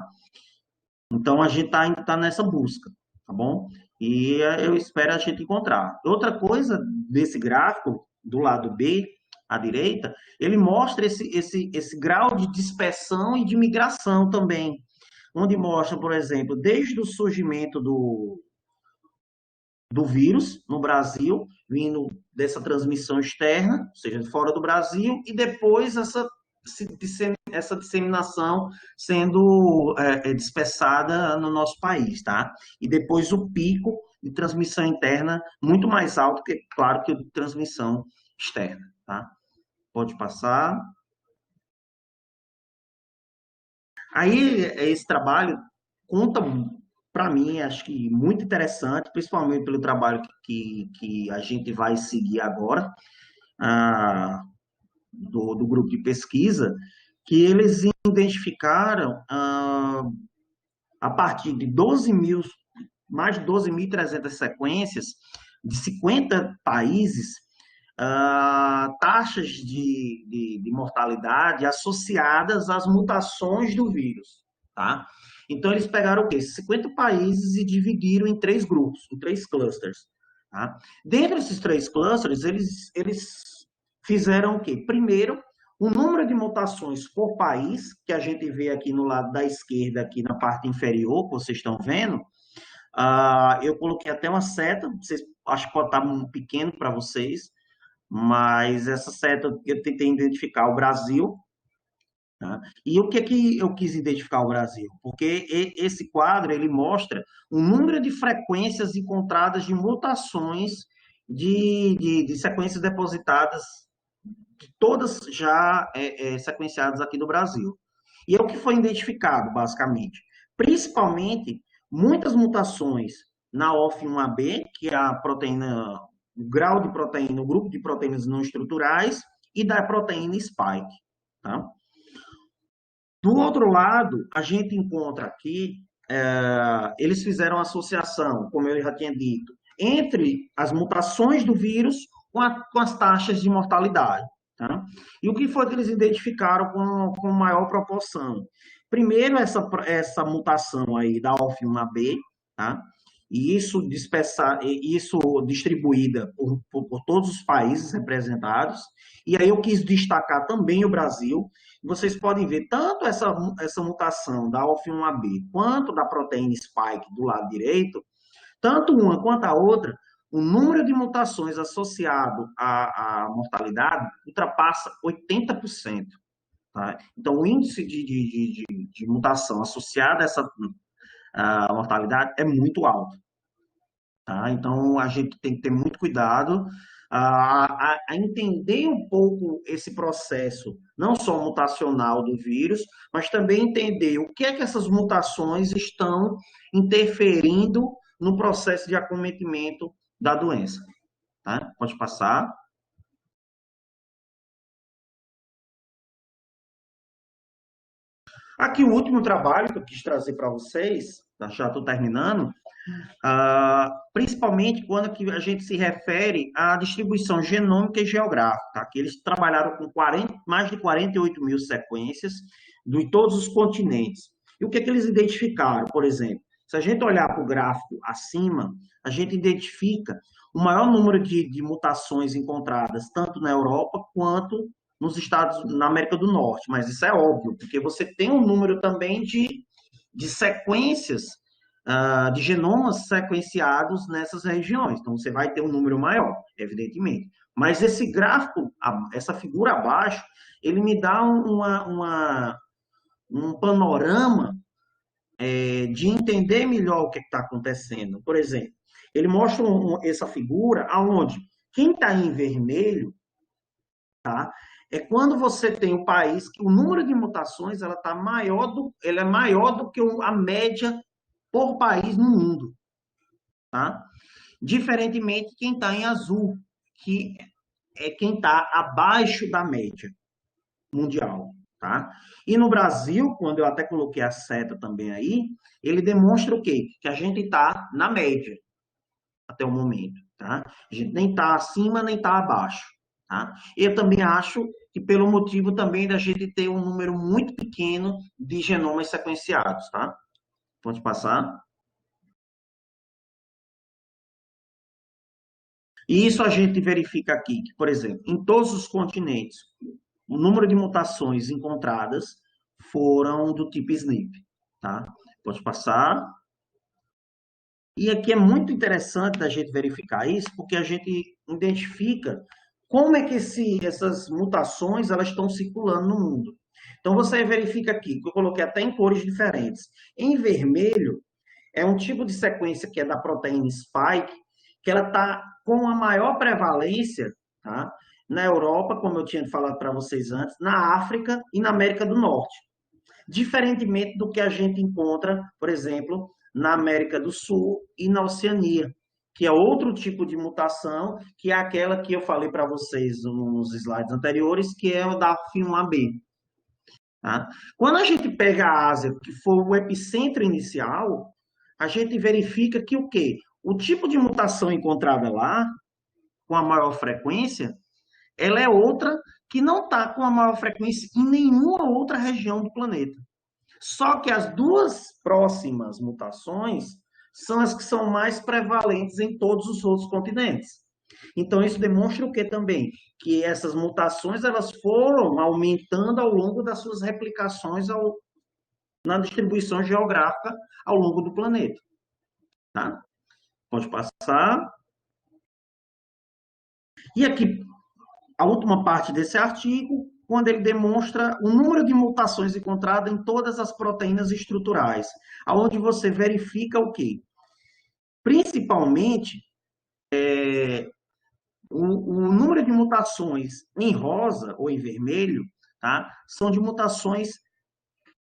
Então, a gente ainda está nessa busca, tá bom? E eu espero a gente encontrar. Outra coisa desse gráfico, do lado B, à direita, ele mostra esse grau de dispersão e de migração também, onde mostra, por exemplo, desde o surgimento do vírus no Brasil, vindo dessa transmissão externa, ou seja, fora do Brasil, e depois essa disseminação sendo dispersada no nosso país, tá? E depois o pico de transmissão interna muito mais alto, que claro que o de transmissão externa, tá? Pode passar. Aí, esse trabalho conta, para mim, acho que muito interessante, principalmente pelo trabalho que a gente vai seguir agora, do grupo de pesquisa, que eles identificaram, a partir de 12 mil, mais de 12.300 sequências de 50 países, taxas de mortalidade associadas às mutações do vírus, tá? Então, eles pegaram o quê? 50 países e dividiram em três grupos, em três clusters, tá? Dentro desses três clusters, eles fizeram o quê? Primeiro, o número de mutações por país, que a gente vê aqui no lado da esquerda, aqui na parte inferior, que vocês estão vendo. Eu coloquei até uma seta, vocês, acho que pode estar pequeno para vocês, mas essa seta eu tentei identificar o Brasil, tá? E o que é que eu quis identificar o Brasil? Porque esse quadro, ele mostra o número de frequências encontradas de mutações de sequências depositadas, todas já sequenciadas aqui no Brasil. E é o que foi identificado, basicamente. Principalmente, muitas mutações na OF1AB, que é a proteína, o grau de proteína, o grupo de proteínas não estruturais, e da proteína spike, tá? Do outro lado, a gente encontra aqui, eles fizeram associação, como eu já tinha dito, entre as mutações do vírus com as taxas de mortalidade. Tá? E o que foi que eles identificaram com maior proporção? Primeiro, essa mutação aí da OF1AB, tá? E isso distribuída por todos os países representados. E aí eu quis destacar também o Brasil. Vocês podem ver tanto essa mutação da OF1AB quanto da proteína spike do lado direito, tanto uma quanto a outra, o número de mutações associado à mortalidade ultrapassa 80%. Tá? Então, o índice de mutação associada a essa mortalidade é muito alto. Tá? Então, a gente tem que ter muito cuidado a entender um pouco esse processo, não só mutacional do vírus, mas também entender o que é que essas mutações estão interferindo no processo de acometimento da doença. Tá? Pode passar. Aqui o último trabalho que eu quis trazer para vocês, já estou terminando, principalmente quando que a gente se refere à distribuição genômica e geográfica, tá? Que eles trabalharam com mais de 48 mil sequências de todos os continentes. E o que é que eles identificaram, por exemplo? Se a gente olhar para o gráfico acima, a gente identifica o maior número de mutações encontradas, tanto na Europa quanto na América do Norte. Mas isso é óbvio, porque você tem um número também de sequências de genomas sequenciados nessas regiões. Então, você vai ter um número maior, evidentemente. Mas esse gráfico, essa figura abaixo, ele me dá um panorama de entender melhor o que está acontecendo. Por exemplo, ele mostra essa figura onde quem está em vermelho, tá? É quando você tem um país que o número de mutações ela é maior do que a média por país no mundo, tá? Diferentemente quem está em azul, que é quem está abaixo da média mundial, tá? E no Brasil, quando eu até coloquei a seta também aí, ele demonstra o quê? Que a gente está na média até o momento, tá? A gente nem está acima, nem está abaixo, tá? Eu também acho que pelo motivo também da gente ter um número muito pequeno de genomas sequenciados, tá? Pode passar. E isso a gente verifica aqui, que, por exemplo, em todos os continentes, o número de mutações encontradas foram do tipo SNP, tá? Pode passar. E aqui é muito interessante da gente verificar isso, porque a gente identifica como é que essas mutações elas estão circulando no mundo. Então, você verifica aqui, que eu coloquei até em cores diferentes. Em vermelho, é um tipo de sequência que é da proteína spike, que ela está com a maior prevalência, tá? Na Europa, como eu tinha falado para vocês antes, na África e na América do Norte. Diferentemente do que a gente encontra, por exemplo, na América do Sul e na Oceania, que é outro tipo de mutação, que é aquela que eu falei para vocês nos slides anteriores, que é o da FIM1AB. Tá? Quando a gente pega a Ásia, que foi o epicentro inicial, a gente verifica que o quê? O tipo de mutação encontrada lá, com a maior frequência, ela é outra que não está com a maior frequência em nenhuma outra região do planeta. Só que as duas próximas mutações são as que são mais prevalentes em todos os outros continentes. Então, isso demonstra o que também? Que essas mutações elas foram aumentando ao longo das suas replicações na distribuição geográfica ao longo do planeta. Tá? Pode passar. E aqui, a última parte desse artigo, quando ele demonstra o número de mutações encontradas em todas as proteínas estruturais, aonde você verifica o quê? Principalmente, o número de mutações em rosa ou em vermelho, tá? São de mutações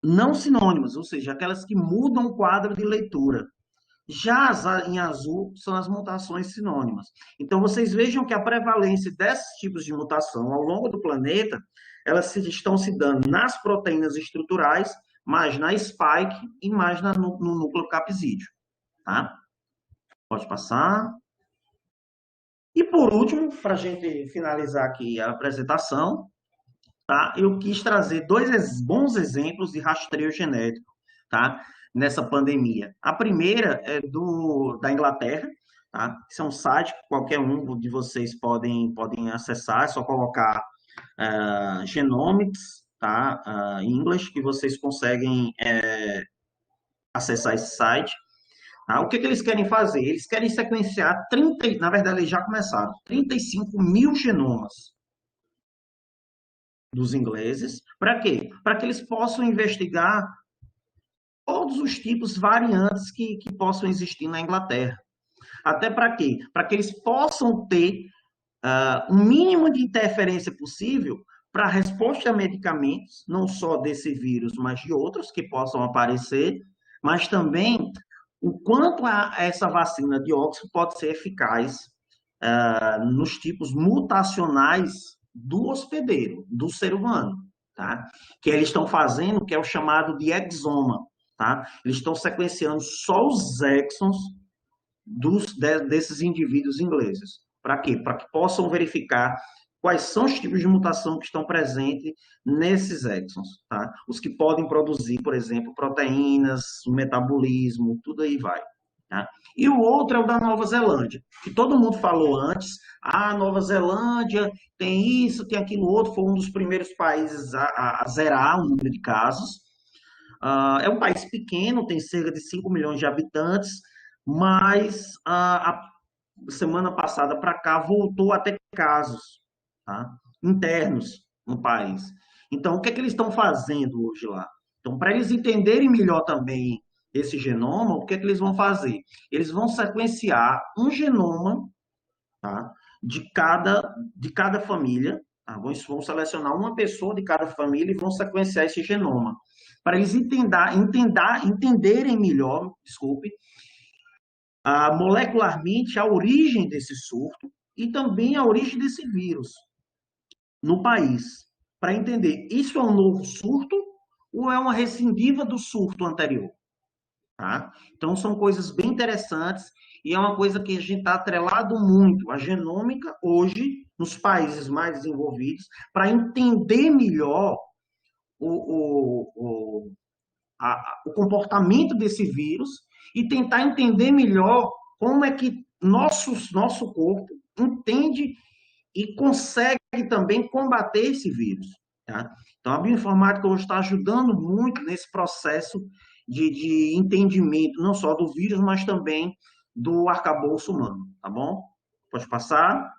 não sinônimas, ou seja, aquelas que mudam o quadro de leitura. Já em azul são as mutações sinônimas. Então, vocês vejam que a prevalência desses tipos de mutação ao longo do planeta, elas estão se dando nas proteínas estruturais, mais na spike e mais no núcleo capsídeo. Tá? Pode passar. E por último, para a gente finalizar aqui a apresentação, tá? Eu quis trazer dois bons exemplos de rastreio genético, tá? Nessa pandemia. A primeira é da Inglaterra, tá? Esse é um site que qualquer um de vocês podem acessar, é só colocar Genomics, tá? Em inglês, que vocês conseguem acessar esse site. Tá? O que eles querem fazer? Eles querem sequenciar 30, na verdade eles já começaram, 35 mil genomas dos ingleses. Para quê? Para que eles possam investigar todos os tipos variantes que possam existir na Inglaterra. Até para quê? Para que eles possam ter o mínimo de interferência possível para a resposta a medicamentos, não só desse vírus, mas de outros que possam aparecer, mas também o quanto essa vacina de Oxford pode ser eficaz nos tipos mutacionais do hospedeiro, do ser humano, tá? Que eles estão fazendo, que é o chamado de exoma, tá? Eles estão sequenciando só os exons desses indivíduos ingleses. Para quê? Para que possam verificar quais são os tipos de mutação que estão presentes nesses exons, tá? Os que podem produzir, por exemplo, proteínas, o metabolismo, tudo aí vai. Tá? E o outro é o da Nova Zelândia, que todo mundo falou antes, Nova Zelândia tem isso, tem aquilo outro, foi um dos primeiros países a zerar o número de casos. É um país pequeno, tem cerca de 5 milhões de habitantes, mas a semana passada para cá voltou a ter casos, tá? Internos no país. Então, o que é que eles estão fazendo hoje lá? Então, para eles entenderem melhor também esse genoma, o que é que eles vão fazer? Eles vão sequenciar um genoma, tá? de cada família, tá? Vão selecionar uma pessoa de cada família e vão sequenciar esse genoma, para eles entenderem melhor, desculpe, molecularmente a origem desse surto e também a origem desse vírus no país, para entender, isso é um novo surto ou é uma recidiva do surto anterior? Tá? Então, são coisas bem interessantes e é uma coisa que a gente está atrelado muito, a genômica, hoje, nos países mais desenvolvidos, para entender melhor o comportamento desse vírus e tentar entender melhor como é que nosso corpo entende e consegue também combater esse vírus. Tá? Então, a bioinformática hoje está ajudando muito nesse processo de entendimento, não só do vírus, mas também do arcabouço humano, tá bom? Pode passar.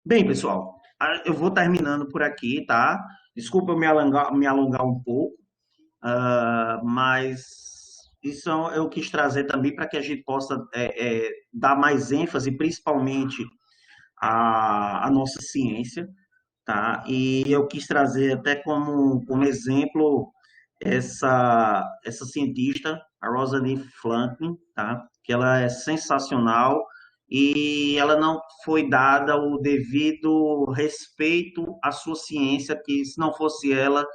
Bem, pessoal, eu vou terminando por aqui, tá? Desculpa eu me alongar um pouco, mas isso eu quis trazer também para que a gente possa dar mais ênfase, principalmente, à nossa ciência, tá? E eu quis trazer até como exemplo essa cientista, a Rosalind Franklin, tá? Que ela é sensacional e ela não foi dada o devido respeito à sua ciência, que se não fosse ela,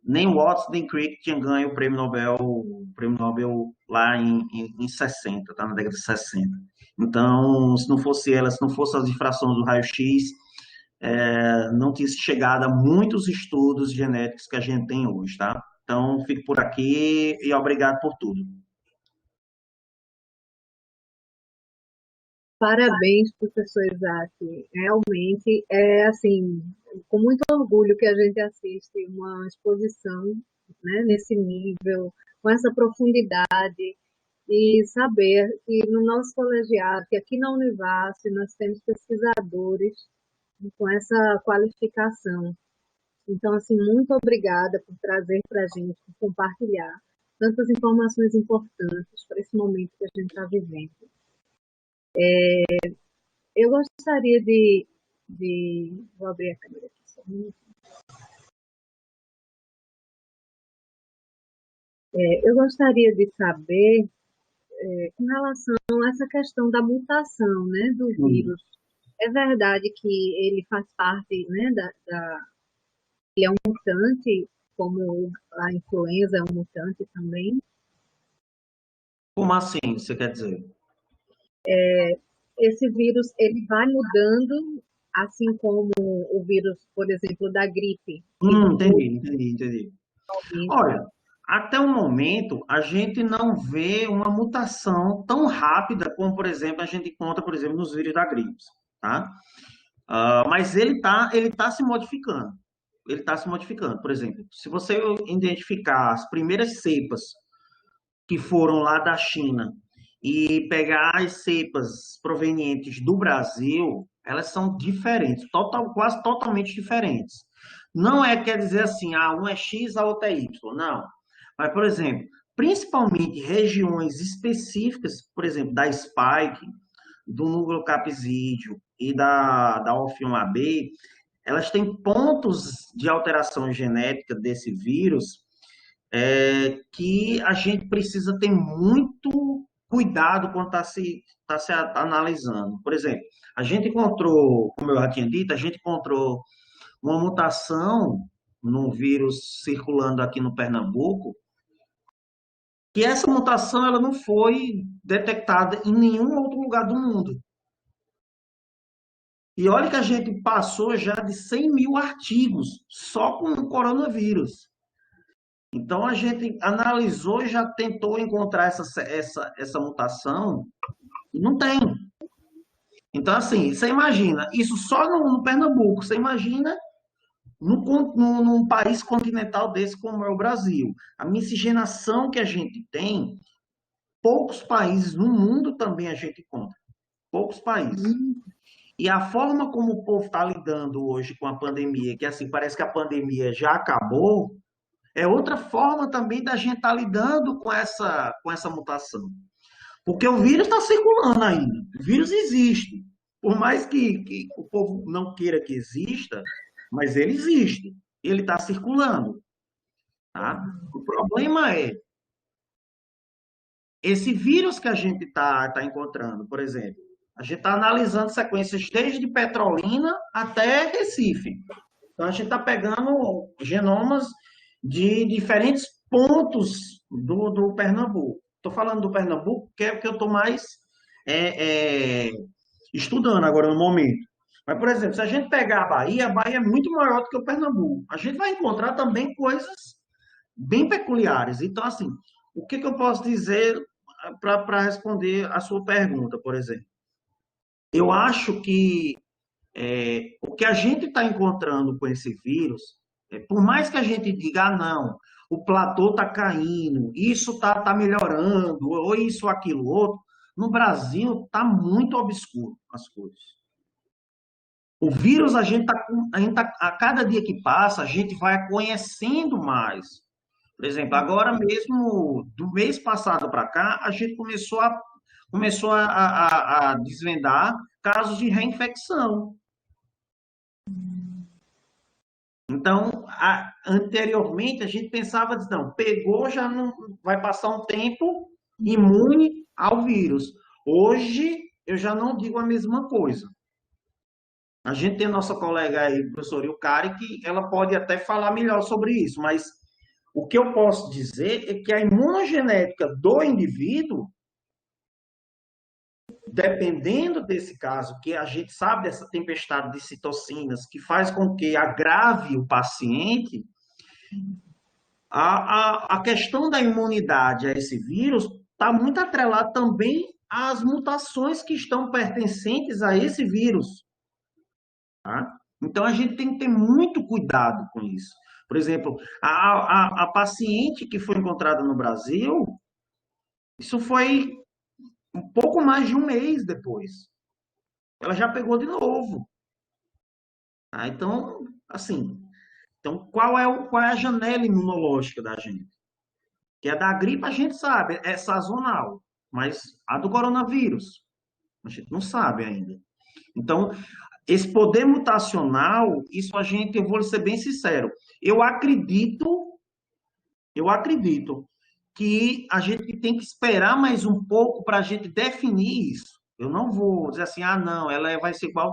nem Watts nem Crick tinham ganho o prêmio Nobel lá em 60, tá? Na década de 60. Então, se não fosse ela, se não fosse as difrações do raio-x, não tinha chegado a muitos estudos genéticos que a gente tem hoje, tá? Então, fico por aqui e obrigado por tudo. Parabéns, professor Isaac. Realmente é assim, com muito orgulho que a gente assiste uma exposição, né, nesse nível, com essa profundidade, e saber que no nosso colegiado, que aqui na Univasf, nós temos pesquisadores com essa qualificação. Então, assim, muito obrigada por trazer para a gente, por compartilhar tantas informações importantes para esse momento que a gente está vivendo. Eu gostaria vou abrir a câmera aqui só um minuto. Eu gostaria de saber, com relação a essa questão da mutação, né, do vírus. É verdade que ele faz parte, né, ele é um mutante, como a influenza é um mutante também? Como assim, você quer dizer? Esse vírus, ele vai mudando, assim como o vírus, por exemplo, da gripe, que mudou Entendi. totalmente. Olha, até o momento, a gente não vê uma mutação tão rápida como, por exemplo, a gente encontra, por exemplo, nos vírus da gripe, tá? Mas ele tá se modificando. Ele está se modificando. Por exemplo, se você identificar as primeiras cepas que foram lá da China e pegar as cepas provenientes do Brasil, elas são diferentes, quase totalmente diferentes. Não quer dizer assim, um é X, a outra é Y, não. Mas, por exemplo, principalmente regiões específicas, por exemplo, da spike, do núcleo capsídeo e da OF1AB, elas têm pontos de alteração genética desse vírus que a gente precisa ter muito cuidado quando está se analisando. Por exemplo, a gente encontrou, como eu já tinha dito, a gente encontrou uma mutação num vírus circulando aqui no Pernambuco, que essa mutação ela não foi detectada em nenhum outro lugar do mundo. E olha que a gente passou já de 100 mil artigos só com o coronavírus. Então a gente analisou e já tentou encontrar essa mutação e não tem. Então, assim, você imagina, isso só no Pernambuco, você imagina num país continental desse como é o Brasil. A miscigenação que a gente tem, poucos países no mundo também a gente encontra. Poucos países. E a forma como o povo está lidando hoje com a pandemia, que assim, parece que a pandemia já acabou, é outra forma também da gente estar lidando com essa mutação. Porque o vírus está circulando ainda. O vírus existe. Por mais que o povo não queira que exista, mas ele existe. Ele está circulando. Tá? O problema é esse vírus que a gente está encontrando, por exemplo. A gente está analisando sequências desde Petrolina até Recife. Então, a gente está pegando genomas de diferentes pontos do Pernambuco. Estou falando do Pernambuco, que é o que eu estou mais é, é, estudando agora no momento. Mas, por exemplo, se a gente pegar a Bahia é muito maior do que o Pernambuco. A gente vai encontrar também coisas bem peculiares. Então, assim, o que eu posso dizer para responder a sua pergunta, por exemplo? Eu acho que o que a gente está encontrando com esse vírus, por mais que a gente diga, não, o platô está caindo, isso está melhorando, ou isso, aquilo, outro, no Brasil está muito obscuro as coisas. O vírus, a cada dia que passa, a gente vai conhecendo mais. Por exemplo, agora mesmo, do mês passado para cá, a gente começou a desvendar casos de reinfecção. Então, anteriormente, a gente pensava, não, pegou, já não vai passar um tempo imune ao vírus. Hoje, eu já não digo a mesma coisa. A gente tem a nossa colega aí, professora Ilkari, que ela pode até falar melhor sobre isso, mas o que eu posso dizer é que a imunogenética do indivíduo dependendo desse caso, que a gente sabe dessa tempestade de citocinas, que faz com que agrave o paciente, a questão da imunidade a esse vírus está muito atrelada também às mutações que estão pertencentes a esse vírus. Tá? Então, a gente tem que ter muito cuidado com isso. Por exemplo, a paciente que foi encontrada no Brasil, isso foi um pouco mais de um mês depois. Ela já pegou de novo. Tá? Então, assim, então qual é a janela imunológica da gente? Que é da gripe, a gente sabe, é sazonal. Mas a do coronavírus, a gente não sabe ainda. Então, esse poder mutacional, isso a gente, eu vou ser bem sincero, eu acredito que a gente tem que esperar mais um pouco para a gente definir isso. Eu não vou dizer assim, ah, não, vai ser igual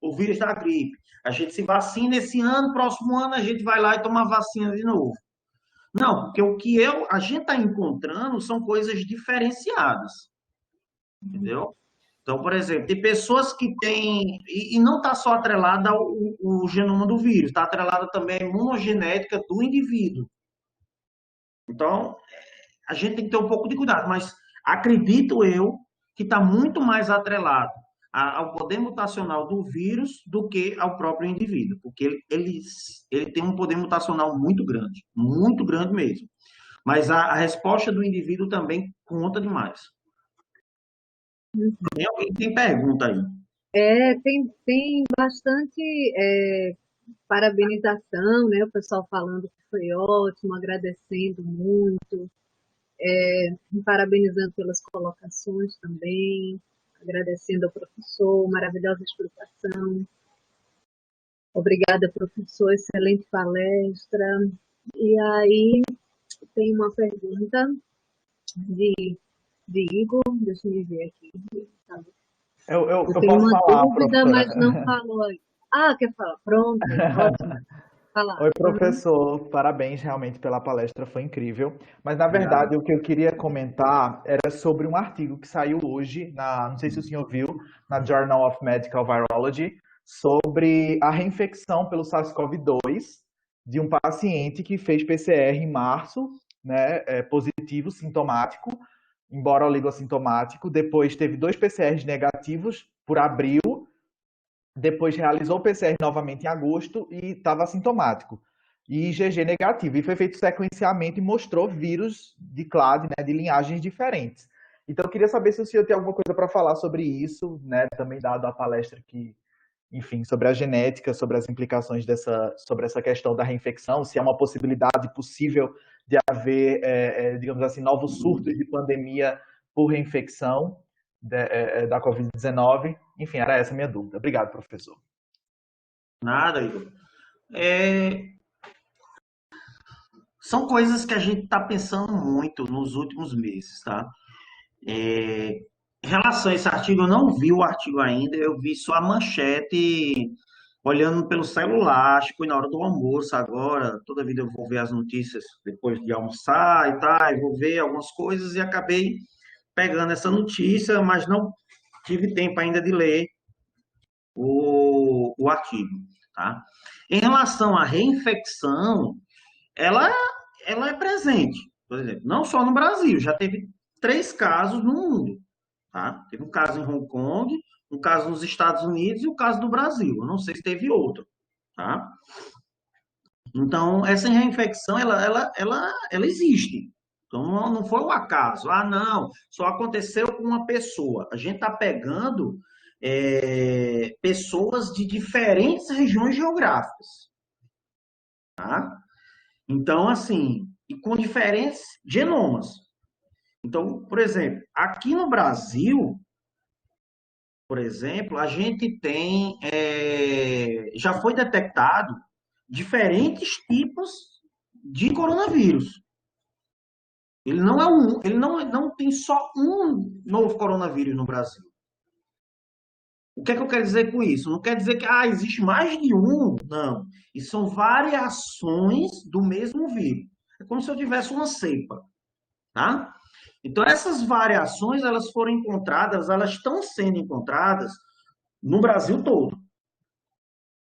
o vírus da gripe. A gente se vacina esse ano, próximo ano a gente vai lá e toma vacina de novo. Não, porque a gente está encontrando são coisas diferenciadas, entendeu? Então, por exemplo, tem pessoas que têm, e não está só atrelada ao genoma do vírus, está atrelada também à imunogenética do indivíduo. Então, a gente tem que ter um pouco de cuidado, mas acredito eu que está muito mais atrelado ao poder mutacional do vírus do que ao próprio indivíduo, porque ele tem um poder mutacional muito grande mesmo. Mas a resposta do indivíduo também conta demais. Tem alguém que tem pergunta aí? Tem bastante parabenização, né? O pessoal falando que foi ótimo, agradecendo muito, me parabenizando pelas colocações também, agradecendo ao professor, maravilhosa explicação. Obrigada, professor, excelente palestra. E aí, tem uma pergunta de, de Igor, deixa eu ver aqui. Eu Eu tenho posso uma falar, dúvida, professora? mas não falou aí. Ah, quer falar? Pronto, ótimo. Falar. Oi, professor. Parabéns realmente pela palestra, foi incrível. Mas, na Obrigado. verdade, o que eu queria comentar era sobre um artigo que saiu hoje, não sei se o senhor viu, na Journal of Medical Virology, sobre a reinfecção pelo SARS-CoV-2 de um paciente que fez PCR em março, né, positivo, sintomático, embora oligossintomático. Depois teve 2 PCRs negativos por abril. Depois realizou o PCR novamente em agosto e estava assintomático. E IgG negativo. E foi feito sequenciamento e mostrou vírus de clade, né, de linhagens diferentes. Então, eu queria saber se o senhor tem alguma coisa para falar sobre isso, né, também dado a palestra que, enfim, sobre a genética, sobre as implicações sobre essa questão da reinfecção, se é uma possibilidade possível de haver, digamos assim, novos surtos de pandemia por reinfecção da Covid-19. Enfim, era essa a minha dúvida. Obrigado, professor. Nada, Igor. São coisas que a gente está pensando muito nos últimos meses, tá? Em relação a esse artigo, eu não vi o artigo ainda, eu vi só a manchete olhando pelo celular, acho que foi na hora do almoço agora, toda vida eu vou ver as notícias depois de almoçar e tal, e vou ver algumas coisas e acabei pegando essa notícia, mas não tive tempo ainda de ler o artigo, tá? Em relação à reinfecção, ela, ela é presente, por exemplo, não só no Brasil, já teve 3 casos no mundo, tá? Teve um caso em Hong Kong, um caso nos Estados Unidos e o caso do Brasil. Eu não sei se teve outro, tá? Então, essa reinfecção, ela existe. Então, não foi um acaso. Ah, não, só aconteceu com uma pessoa. A gente está pegando pessoas de diferentes regiões geográficas, tá? Então, assim, e com diferentes genomas. Então, por exemplo, aqui no Brasil, por exemplo, a gente tem, já foi detectado diferentes tipos de coronavírus. Ele não tem só um novo coronavírus no Brasil. O que é que eu quero dizer com isso? Não quer dizer que existe mais de um, não. E são variações do mesmo vírus. É como se eu tivesse uma cepa, tá? Então, essas variações, elas foram encontradas, elas estão sendo encontradas no Brasil todo.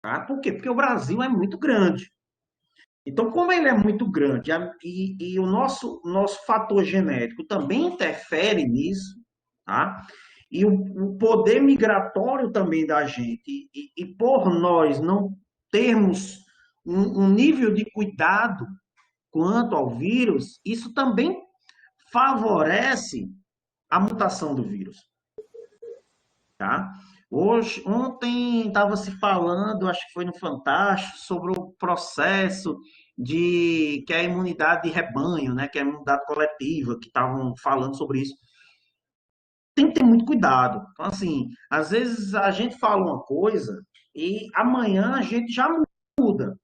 Tá? Por quê? Porque o Brasil é muito grande. Então, como ele é muito grande e o nosso fator genético também interfere nisso, tá? E o poder migratório também da gente, e por nós não termos um nível de cuidado quanto ao vírus, isso também favorece a mutação do vírus, tá? Ontem estava se falando, acho que foi no Fantástico, sobre o processo de que é a imunidade de rebanho, né, que é a imunidade coletiva, que estavam falando sobre isso. Tem que ter muito cuidado. Então, assim, às vezes a gente fala uma coisa e amanhã a gente já muda,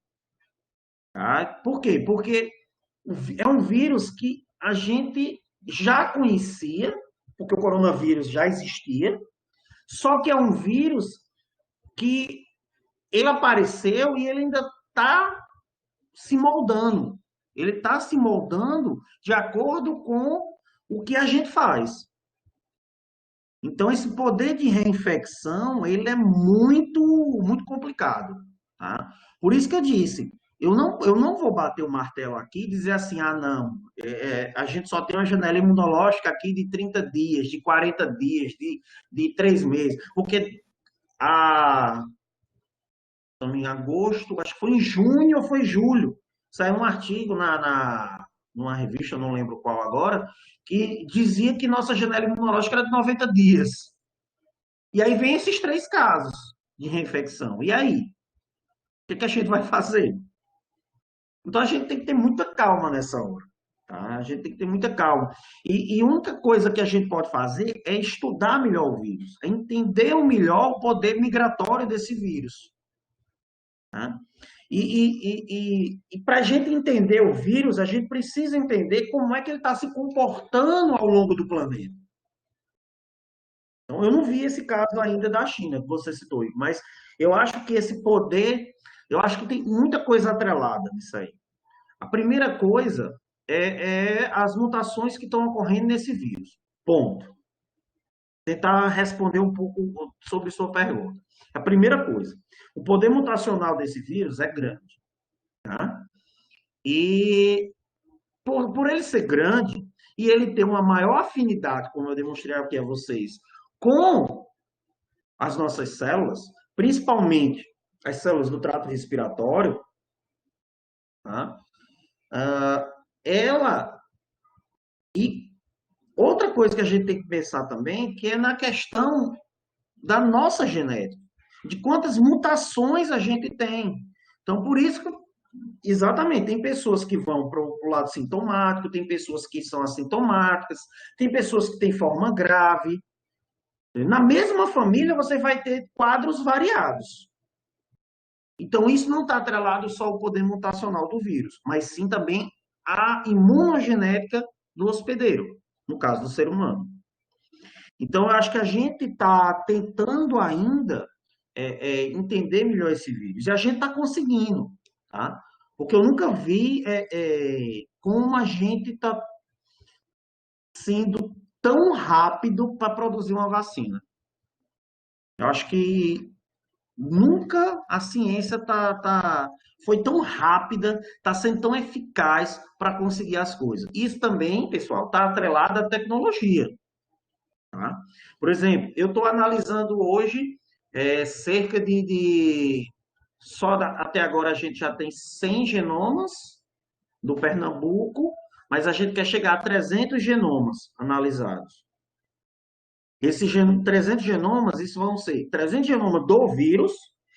tá? Por quê? Porque é um vírus que a gente já conhecia, porque o coronavírus já existia, só que é um vírus que ele apareceu e ele ainda está se moldando. Ele está se moldando de acordo com o que a gente faz. Então, esse poder de reinfecção, ele é muito, muito complicado, tá? Por isso que eu disse, eu não vou bater o martelo aqui e dizer assim, ah, não, a gente só tem uma janela imunológica aqui de 30 dias, de 40 dias, de 3 meses, porque em agosto, acho que foi em junho ou foi julho, saiu um artigo numa revista, não lembro qual agora, que dizia que nossa janela imunológica era de 90 dias. E aí vem esses 3 casos de reinfecção. E aí? O que a gente vai fazer? Então a gente tem que ter muita calma nessa hora. Tá? A gente tem que ter muita calma. E a única coisa que a gente pode fazer é estudar melhor o vírus, é entender melhor o poder migratório desse vírus. Tá? E para a gente entender o vírus, a gente precisa entender como é que ele está se comportando ao longo do planeta. Então, eu não vi esse caso ainda da China, que você citou, mas eu acho que esse poder, eu acho que tem muita coisa atrelada nisso aí. A primeira coisa é as mutações que estão ocorrendo nesse vírus. Ponto. Tentar responder um pouco sobre sua pergunta. A primeira coisa, o poder mutacional desse vírus é grande. Tá? E por ele ser grande e ele ter uma maior afinidade, como eu demonstrei aqui a vocês, com as nossas células, principalmente as células do trato respiratório, tá? Ela... E outra coisa que a gente tem que pensar também, que é na questão da nossa genética, de quantas mutações a gente tem. Então, por isso que, exatamente, tem pessoas que vão para o lado sintomático, tem pessoas que são assintomáticas, tem pessoas que têm forma grave. Na mesma família, você vai ter quadros variados. Então, isso não está atrelado só ao poder mutacional do vírus, mas sim também à imunogenética do hospedeiro, no caso do ser humano. Então, eu acho que a gente está tentando ainda entender melhor esse vírus. E a gente está conseguindo, tá? Porque eu nunca vi como a gente está sendo tão rápido para produzir uma vacina. Eu acho que nunca a ciência foi tão rápida, está sendo tão eficaz para conseguir as coisas. Isso também, pessoal, está atrelado à tecnologia. Tá? Por exemplo, eu estou analisando hoje cerca até agora a gente já tem 100 genomas do Pernambuco, mas a gente quer chegar a 300 genomas analisados. Esses 300 genomas, isso vão ser 300 genomas do vírus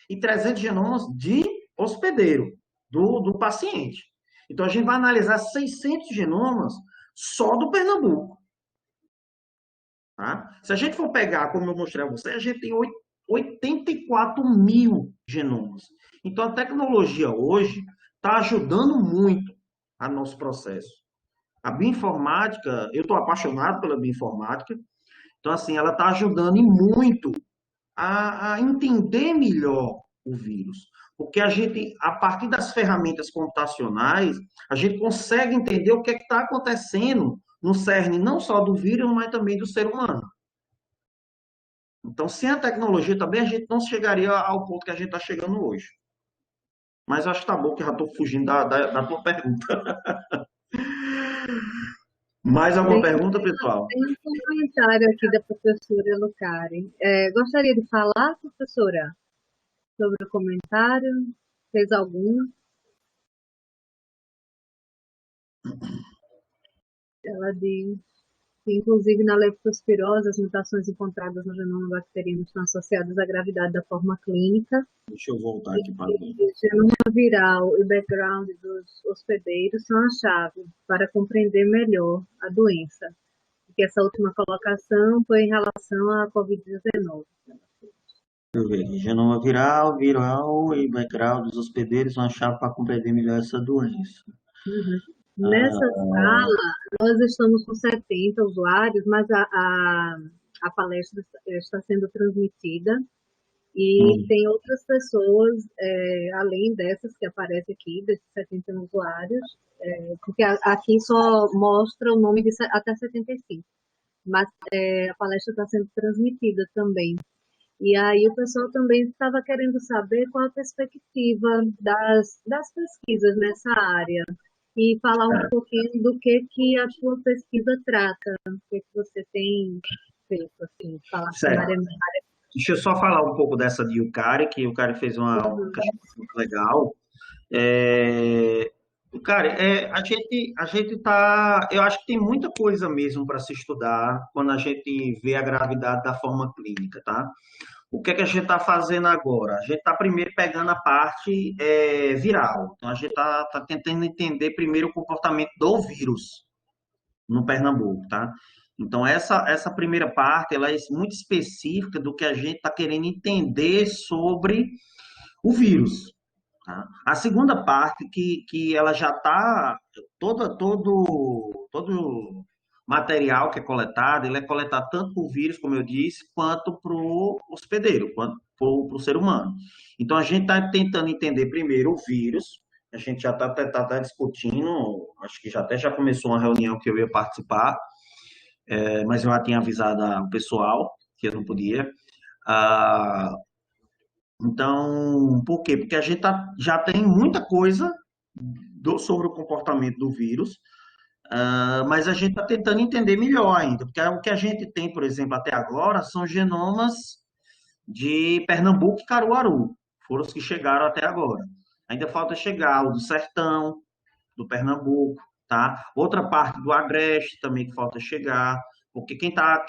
e 300 genomas de hospedeiro, do paciente. Então, a gente vai analisar 600 genomas só do Pernambuco. Tá? Se a gente for pegar, como eu mostrei a você, a gente tem 84 mil genomas. Então, a tecnologia hoje está ajudando muito a nosso processo. A bioinformática, eu estou apaixonado pela bioinformática, então, assim, ela está ajudando muito a entender melhor o vírus. Porque a gente, a partir das ferramentas computacionais, a gente consegue entender o que é que está acontecendo no cerne não só do vírus, mas também do ser humano. Então, sem a tecnologia também, a gente não chegaria ao ponto que a gente está chegando hoje. Mas acho que tá bom, que já estou fugindo da tua pergunta. Mais alguma Tem, pergunta, pessoal? tem um comentário aqui da professora Lucari. Gostaria de falar, professora, sobre o comentário? Fez algum? Ela diz que, inclusive, na leptospirose, as mutações encontradas no genoma bacteriano estão associadas à gravidade da forma clínica. Deixa eu voltar aqui para E o genoma viral e o background dos hospedeiros são a chave para compreender melhor a doença. Porque essa última colocação foi em relação à Covid-19. Deixa eu ver. Genoma viral e background dos hospedeiros são a chave para compreender melhor essa doença. Uhum. Nessa sala, nós estamos com 70 usuários, mas a palestra está sendo transmitida e tem outras pessoas, além dessas que aparecem aqui, desses 70 usuários, porque aqui só mostra o nome de até 75, mas a palestra está sendo transmitida também. E aí o pessoal também estava querendo saber qual a perspectiva das pesquisas nessa área e falar um pouquinho do que a sua pesquisa trata, o que você tem feito, assim, falar sobre a área. Deixa eu só falar um pouco dessa de Yukari, que o Yukari fez uma questão muito legal. Cara, a gente tá. Eu acho que tem muita coisa mesmo para se estudar quando a gente vê a gravidade da forma clínica, tá? O que é que a gente está fazendo agora? A gente está primeiro pegando a parte viral. Então, a gente tá tentando entender primeiro o comportamento do vírus no Pernambuco, tá? Então, essa primeira parte, ela é muito específica do que a gente está querendo entender sobre o vírus, tá? A segunda parte, que ela já está, todo material que é coletado, ele é coletado tanto por vírus, como eu disse, quanto para o hospedeiro, quanto para o ser humano. Então, a gente está tentando entender primeiro o vírus, a gente já está discutindo, acho que já começou uma reunião que eu ia participar, mas eu já tinha avisado o pessoal que eu não podia. Ah, então, por quê? Porque a gente já tem muita coisa sobre o comportamento do vírus, mas a gente está tentando entender melhor ainda, porque o que a gente tem, por exemplo, até agora, são genomas de Pernambuco e Caruaru, foram os que chegaram até agora. Ainda falta chegar o do Sertão, do Pernambuco, tá? Outra parte do Agreste também que falta chegar, porque quem tá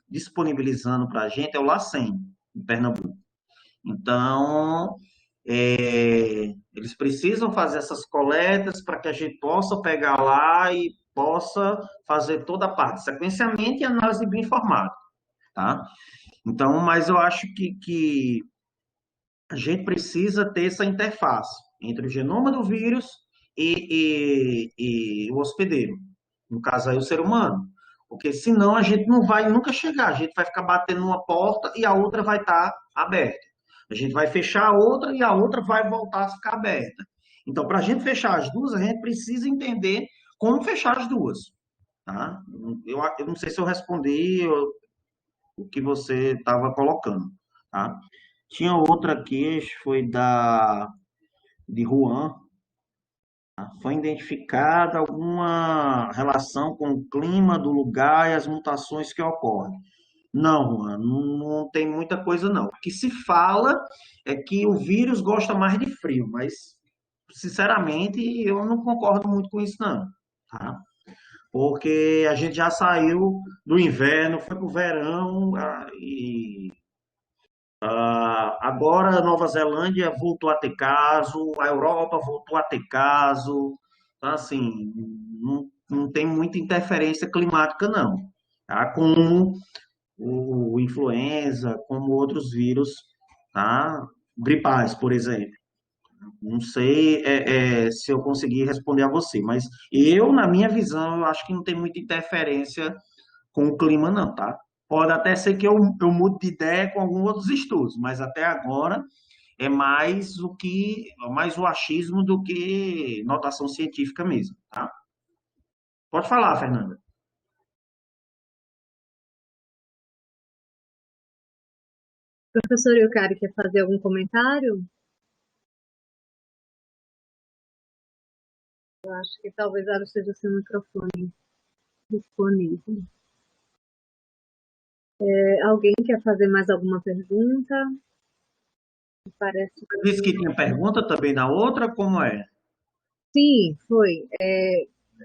disponibilizando para a gente é o LACEN, em Pernambuco. Então, eles precisam fazer essas coletas para que a gente possa pegar lá e possa fazer toda a parte, sequenciamento e análise bioinformática, tá? Então, mas eu acho que a gente precisa ter essa interface entre o genoma do vírus e o hospedeiro, no caso aí o ser humano, porque senão a gente não vai nunca chegar, a gente vai ficar batendo uma porta e a outra vai estar aberta. A gente vai fechar a outra e a outra vai voltar a ficar aberta. Então, para a gente fechar as duas, a gente precisa entender como fechar as duas. Tá? Eu não sei se eu respondi o que você estava colocando. Tá? Tinha outra aqui, foi de Juan. Tá? Foi identificada alguma relação com o clima do lugar e as mutações que ocorrem. Não, Juan, não tem muita coisa não. O que se fala é que o vírus gosta mais de frio, mas, sinceramente, eu não concordo muito com isso não, tá? Porque a gente já saiu do inverno, foi para o verão, e agora a Nova Zelândia voltou a ter caso, a Europa voltou a ter caso, então, assim, não tem muita interferência climática não, tá? Como o influenza, como outros vírus, tá? Gripais, por exemplo. Não sei se eu consegui responder a você, mas eu, na minha visão, eu acho que não tem muita interferência com o clima, não, tá? Pode até ser que eu mude de ideia com alguns outros estudos, mas até agora é mais o achismo do que notação científica mesmo, tá? Pode falar, Fernanda. Professor Eucário, quer fazer algum comentário? Eu acho que talvez não seja o seu microfone disponível. Alguém quer fazer mais alguma pergunta? Parece Você disse que tinha pergunta também na outra, como é? sim, foi.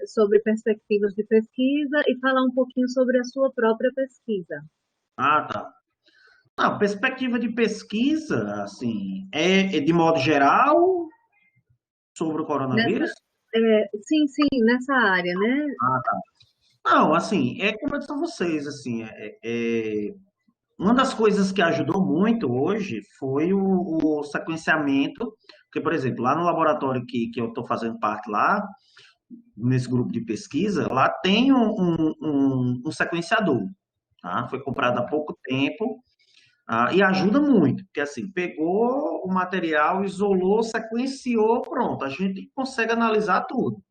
Sobre perspectivas de pesquisa e falar um pouquinho sobre a sua própria pesquisa. Ah, tá. Não, perspectiva de pesquisa, assim, é de modo geral sobre o Nessa, coronavírus? sim, sim, nessa área, né? Ah, tá. Não, assim, como eu disse a vocês, assim, uma das coisas que ajudou muito hoje foi o sequenciamento, porque, por exemplo, lá no laboratório que eu estou fazendo parte lá, nesse grupo de pesquisa, lá tem um sequenciador, tá? Foi comprado há pouco tempo, e ajuda muito, porque assim, pegou o material, isolou, sequenciou, pronto, a gente consegue analisar tudo.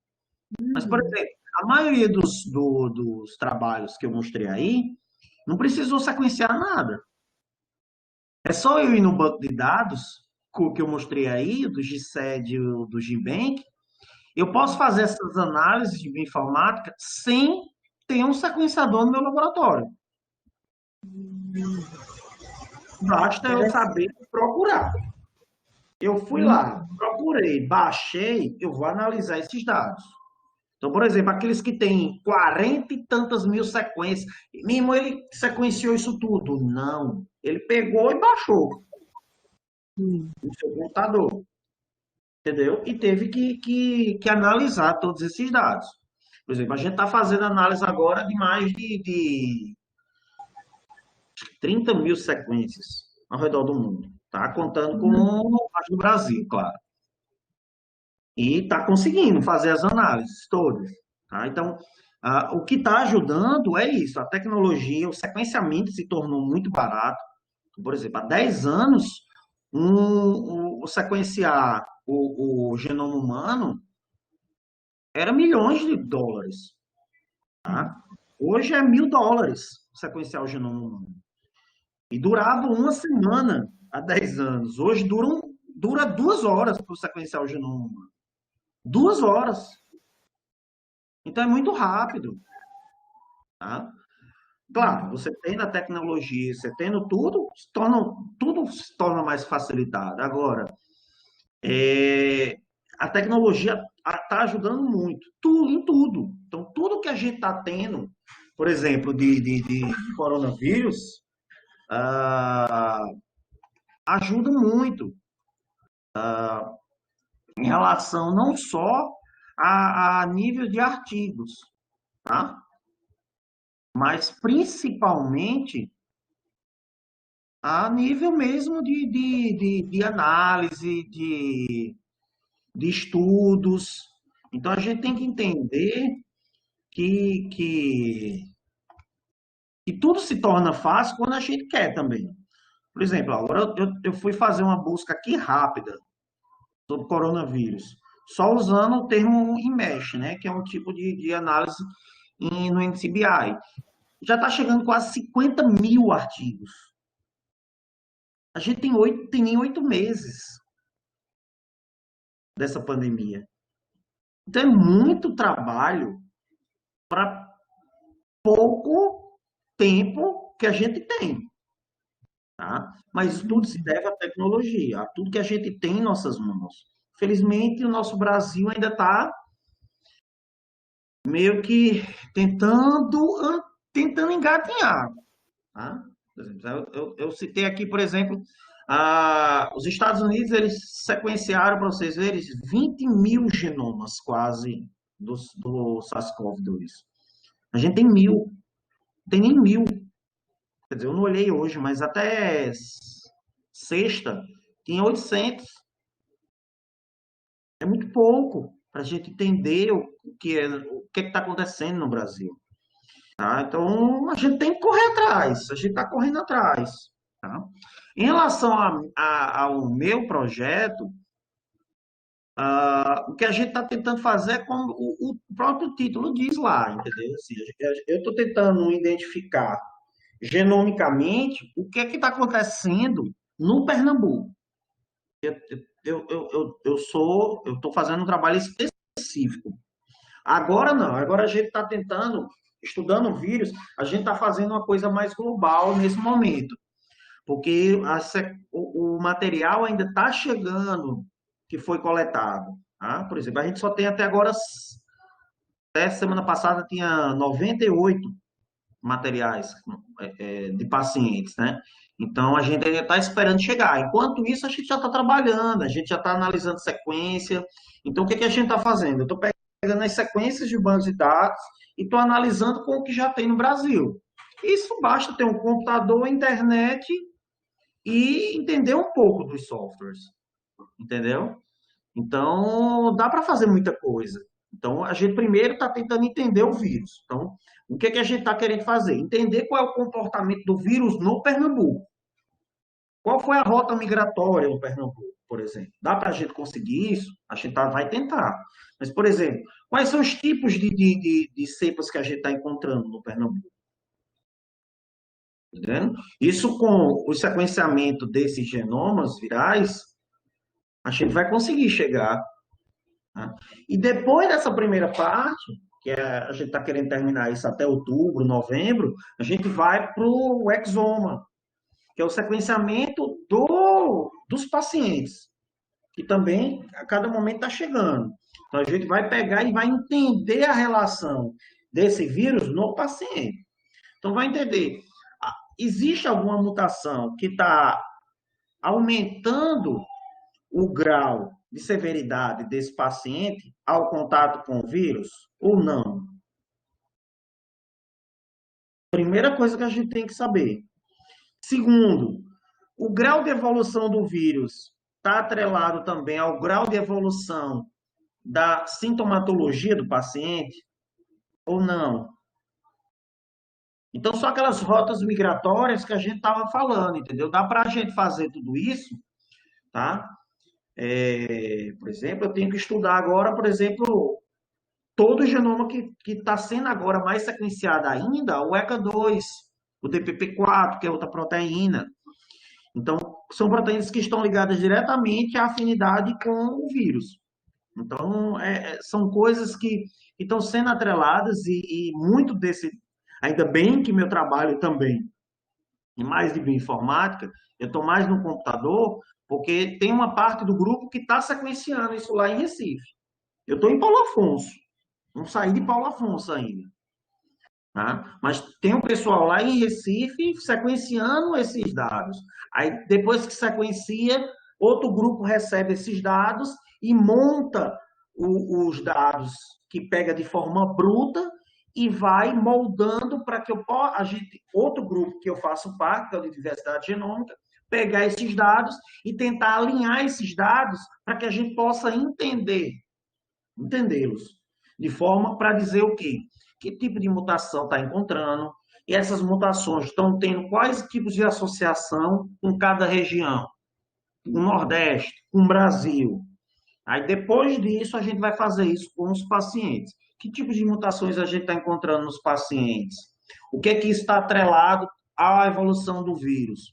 Mas, por Uhum. exemplo, a maioria dos trabalhos que eu mostrei aí, não precisou sequenciar nada. É só eu ir no banco de dados, que eu mostrei aí, do GSED e do GBank, eu posso fazer essas análises de bioinformática sem ter um sequenciador no meu laboratório. Basta eu saber procurar. Eu fui lá, procurei, baixei, eu vou analisar esses dados. Então, por exemplo, aqueles que têm 40 e tantas mil sequências, mesmo ele sequenciou isso tudo? Não. Ele pegou e baixou Hum. no seu computador, entendeu? E teve que analisar todos esses dados. Por exemplo, a gente está fazendo análise agora de mais de 30 mil sequências ao redor do mundo, tá? Contando com as do Brasil, claro. E está conseguindo fazer as análises todas, tá? Então, o que está ajudando é isso, a tecnologia, o sequenciamento se tornou muito barato. Por exemplo, há 10 anos, o sequenciar o genoma humano era milhões de dólares, tá? Hoje é US$ 1.000 sequenciar o genoma humano. E durava uma semana há 10 anos. Hoje dura 2 horas para sequenciar o genoma humano. 2 horas. Então é muito rápido. Tá? Claro, você tendo a tecnologia, você tendo tudo, tudo se torna mais facilitado. Agora, a tecnologia está ajudando muito, tudo, em tudo. Então, tudo que a gente está tendo, por exemplo, de coronavírus, ah, ajuda muito em relação não só a nível de artigos, tá? Mas principalmente a nível mesmo de análise, de estudos. Então a gente tem que entender que, que, que tudo se torna fácil quando a gente quer também. Por exemplo, agora eu fui fazer uma busca aqui rápida sobre coronavírus, só usando o termo IMESH, né, que é um tipo de análise no NCBI. Já está chegando quase 50 mil artigos. A gente tem nem 8 meses dessa pandemia. Então é muito trabalho para pouco tempo que a gente tem, tá? Mas tudo se deve à tecnologia, a tudo que a gente tem em nossas mãos. Felizmente, o nosso Brasil ainda está meio que tentando engatinhar, tá? Eu citei aqui, por exemplo, os Estados Unidos, eles sequenciaram, para vocês verem, 20 mil genomas quase do SARS-CoV-2. A gente tem 1.000, não tem nem 1.000. Quer dizer, eu não olhei hoje, mas até sexta tinha 800. É muito pouco para a gente entender o que está acontecendo no Brasil. Tá? Então, a gente tem que correr atrás, a gente está correndo atrás. Tá? Em relação ao meu projeto, O que a gente está tentando fazer é como o próprio título diz lá, entendeu? Assim, eu estou tentando identificar genomicamente o que é que está acontecendo no Pernambuco. Eu estou fazendo um trabalho específico. Agora não, agora a gente está tentando, estudando o vírus, a gente está fazendo uma coisa mais global nesse momento, porque o material ainda está chegando que foi coletado. Tá? Por exemplo, a gente só tem até agora, até semana passada tinha 98 materiais de pacientes, né? Então a gente ainda está esperando chegar. Enquanto isso, a gente já está trabalhando, a gente já está analisando sequência. Então, o que que a gente está fazendo? Eu estou pegando as sequências de bancos de dados e estou analisando com o que já tem no Brasil. Isso basta ter um computador, internet e entender um pouco dos softwares, entendeu? Então, dá para fazer muita coisa. Então, a gente primeiro está tentando entender o vírus. Então, o que é que a gente está querendo fazer? Entender qual é o comportamento do vírus no Pernambuco. Qual foi a rota migratória no Pernambuco, por exemplo? Dá para a gente conseguir isso? A gente vai tentar. Mas, por exemplo, quais são os tipos de cepas que a gente está encontrando no Pernambuco? Entendendo? Isso com o sequenciamento desses genomas virais, a gente vai conseguir chegar. Tá? E depois dessa primeira parte, a gente está querendo terminar isso até outubro, novembro, a gente vai para o exoma, que é o sequenciamento dos pacientes, que também a cada momento está chegando. Então a gente vai pegar e vai entender a relação desse vírus no paciente. Então vai entender, existe alguma mutação que está aumentando o grau de severidade desse paciente ao contato com o vírus ou não? Primeira coisa que a gente tem que saber. Segundo, o grau de evolução do vírus está atrelado também ao grau de evolução da sintomatologia do paciente ou não? Então, são aquelas rotas migratórias que a gente estava falando, entendeu? Dá para a gente fazer tudo isso, tá? Por exemplo, eu tenho que estudar agora, por exemplo, todo o genoma que está sendo agora mais sequenciado ainda, o ECA2, o DPP4, que é outra proteína. Então, são proteínas que estão ligadas diretamente à afinidade com o vírus. Então, são coisas que estão sendo atreladas e muito desse... Ainda bem que meu trabalho também, e mais de bioinformática, eu estou mais no computador, porque tem uma parte do grupo que está sequenciando isso lá em Recife. Eu estou em Paulo Afonso. Não saí de Paulo Afonso ainda. Tá? Mas tem um pessoal lá em Recife sequenciando esses dados. Aí, depois que sequencia, outro grupo recebe esses dados e monta os dados que pega de forma bruta e vai moldando para que outro grupo que eu faço parte, que é o de diversidade genômica, pegar esses dados e tentar alinhar esses dados para que a gente possa entendê-los. De forma para dizer o quê? Que tipo de mutação está encontrando, e essas mutações estão tendo quais tipos de associação com cada região, com o Nordeste, com o Brasil. Aí depois disso a gente vai fazer isso com os pacientes. Que tipo de mutações a gente está encontrando nos pacientes? O que é que está atrelado à evolução do vírus?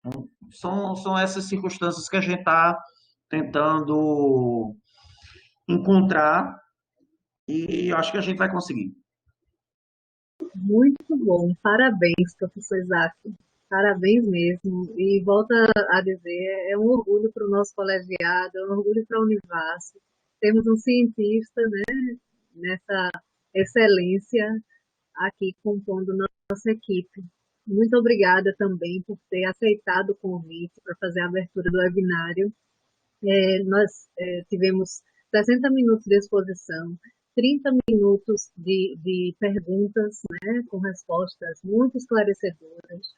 Então, são essas circunstâncias que a gente está tentando encontrar e acho que a gente vai conseguir. Muito bom, parabéns, professor Isaac, parabéns mesmo. E volta a dizer, é um orgulho para o nosso colegiado, é um orgulho para a Univasf. Temos um cientista, né, nessa excelência aqui compondo nossa equipe. Muito obrigada também por ter aceitado o convite para fazer a abertura do webinário. Nós tivemos 60 minutos de exposição, 30 minutos de perguntas, né, com respostas muito esclarecedoras.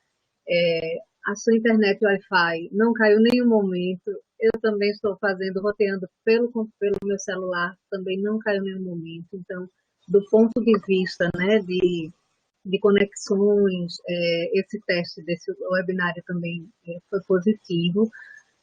A sua internet Wi-Fi não caiu em nenhum momento. Eu também estou roteando pelo meu celular, também não caiu em nenhum momento. Então, do ponto de vista, né, de conexões, esse teste desse webinário também foi positivo.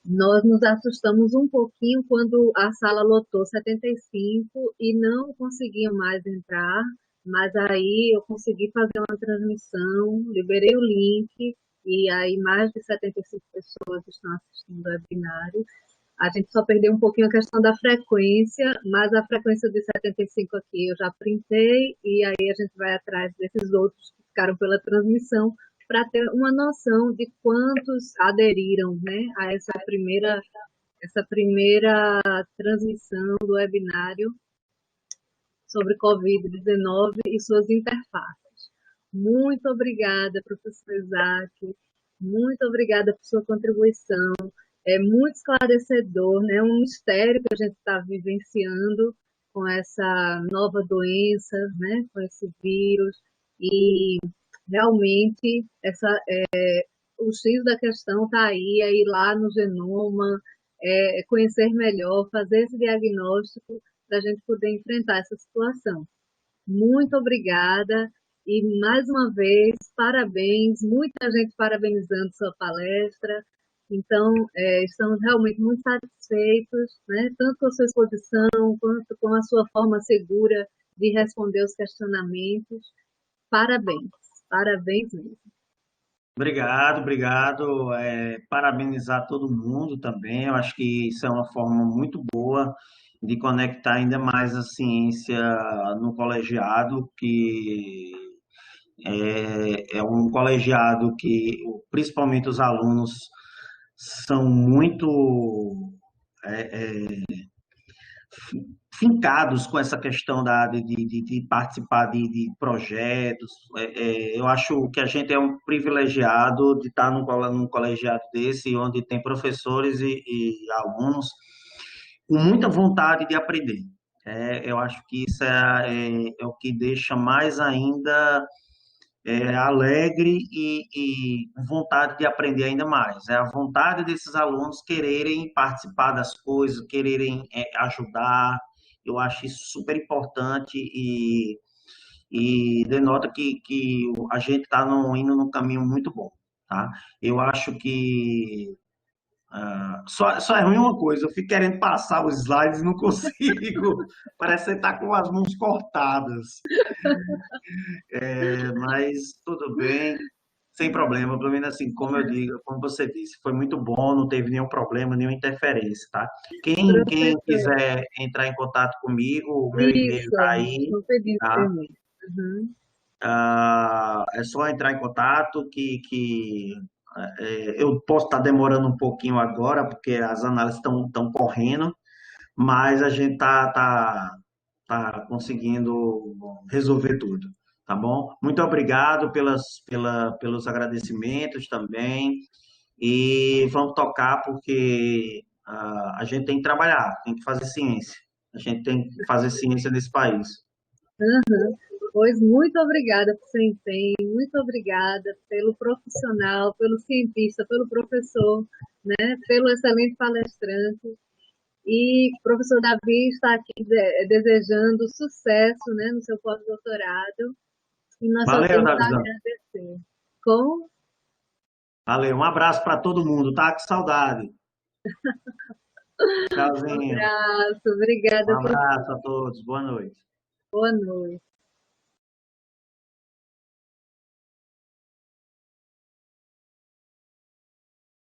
Nós nos assustamos um pouquinho quando a sala lotou 75 e não conseguiam mais entrar, mas aí eu consegui fazer uma transmissão, liberei o link e aí mais de 75 pessoas estão assistindo o webinário. A gente só perdeu um pouquinho a questão da frequência, mas a frequência de 75 aqui eu já printei e aí a gente vai atrás desses outros que ficaram pela transmissão para ter uma noção de quantos aderiram, né, a essa primeira transmissão do webinário sobre Covid-19 e suas interfaces. Muito obrigada, professor Isaac, muito obrigada por sua contribuição. É muito esclarecedor, né? Um mistério que a gente está vivenciando com essa nova doença, né? Com esse vírus. E realmente o X da questão está aí, é ir lá no genoma, conhecer melhor, fazer esse diagnóstico para a gente poder enfrentar essa situação. Muito obrigada e, mais uma vez, parabéns, muita gente parabenizando sua palestra. Então, estamos realmente muito satisfeitos, né, tanto com a sua exposição, quanto com a sua forma segura de responder os questionamentos. Parabéns, parabéns mesmo. Obrigado, obrigado. Parabenizar todo mundo também. Eu acho que isso é uma forma muito boa de conectar ainda mais a ciência no colegiado, que é um colegiado que, principalmente os alunos, são muito fincados com essa questão de participar de projetos. Eu acho que a gente é um privilegiado de estar num colegiado desse, onde tem professores e alunos com muita vontade de aprender. Eu acho que isso é o que deixa mais ainda alegre e com vontade de aprender ainda mais. É a vontade desses alunos quererem participar das coisas, quererem ajudar. Eu acho isso super importante e denota que a gente está indo num caminho muito bom, tá? Eu acho que só é ruim uma coisa, eu fico querendo passar os slides e não consigo. Parece que você está com as mãos cortadas. Mas tudo bem, sem problema. Pelo menos assim, como eu digo, como você disse, foi muito bom, não teve nenhum problema, nenhuma interferência, tá? Quem Professor, quiser entrar em contato comigo, o meu e-mail isso, tá aí, vou pedir tá? também. Uhum. É só entrar em contato eu posso estar demorando um pouquinho agora, porque as análises estão correndo, mas a gente tá conseguindo resolver tudo, tá bom? Muito obrigado pelos agradecimentos também. E vamos tocar porque a gente tem que trabalhar, tem que fazer ciência. A gente tem que fazer ciência nesse país. Pois muito obrigada por seu empenho, muito obrigada pelo profissional, pelo cientista, pelo professor, né, pelo excelente palestrante. E o professor Davi está aqui desejando sucesso, né, no seu pós-doutorado. E nós só Valeu, temos a Davizão. agradecer. Com Valeu. Um abraço para todo mundo, tá? Que saudade. um Tchauzinho. abraço, Um obrigada por abraço a todos. Boa noite. boa noite.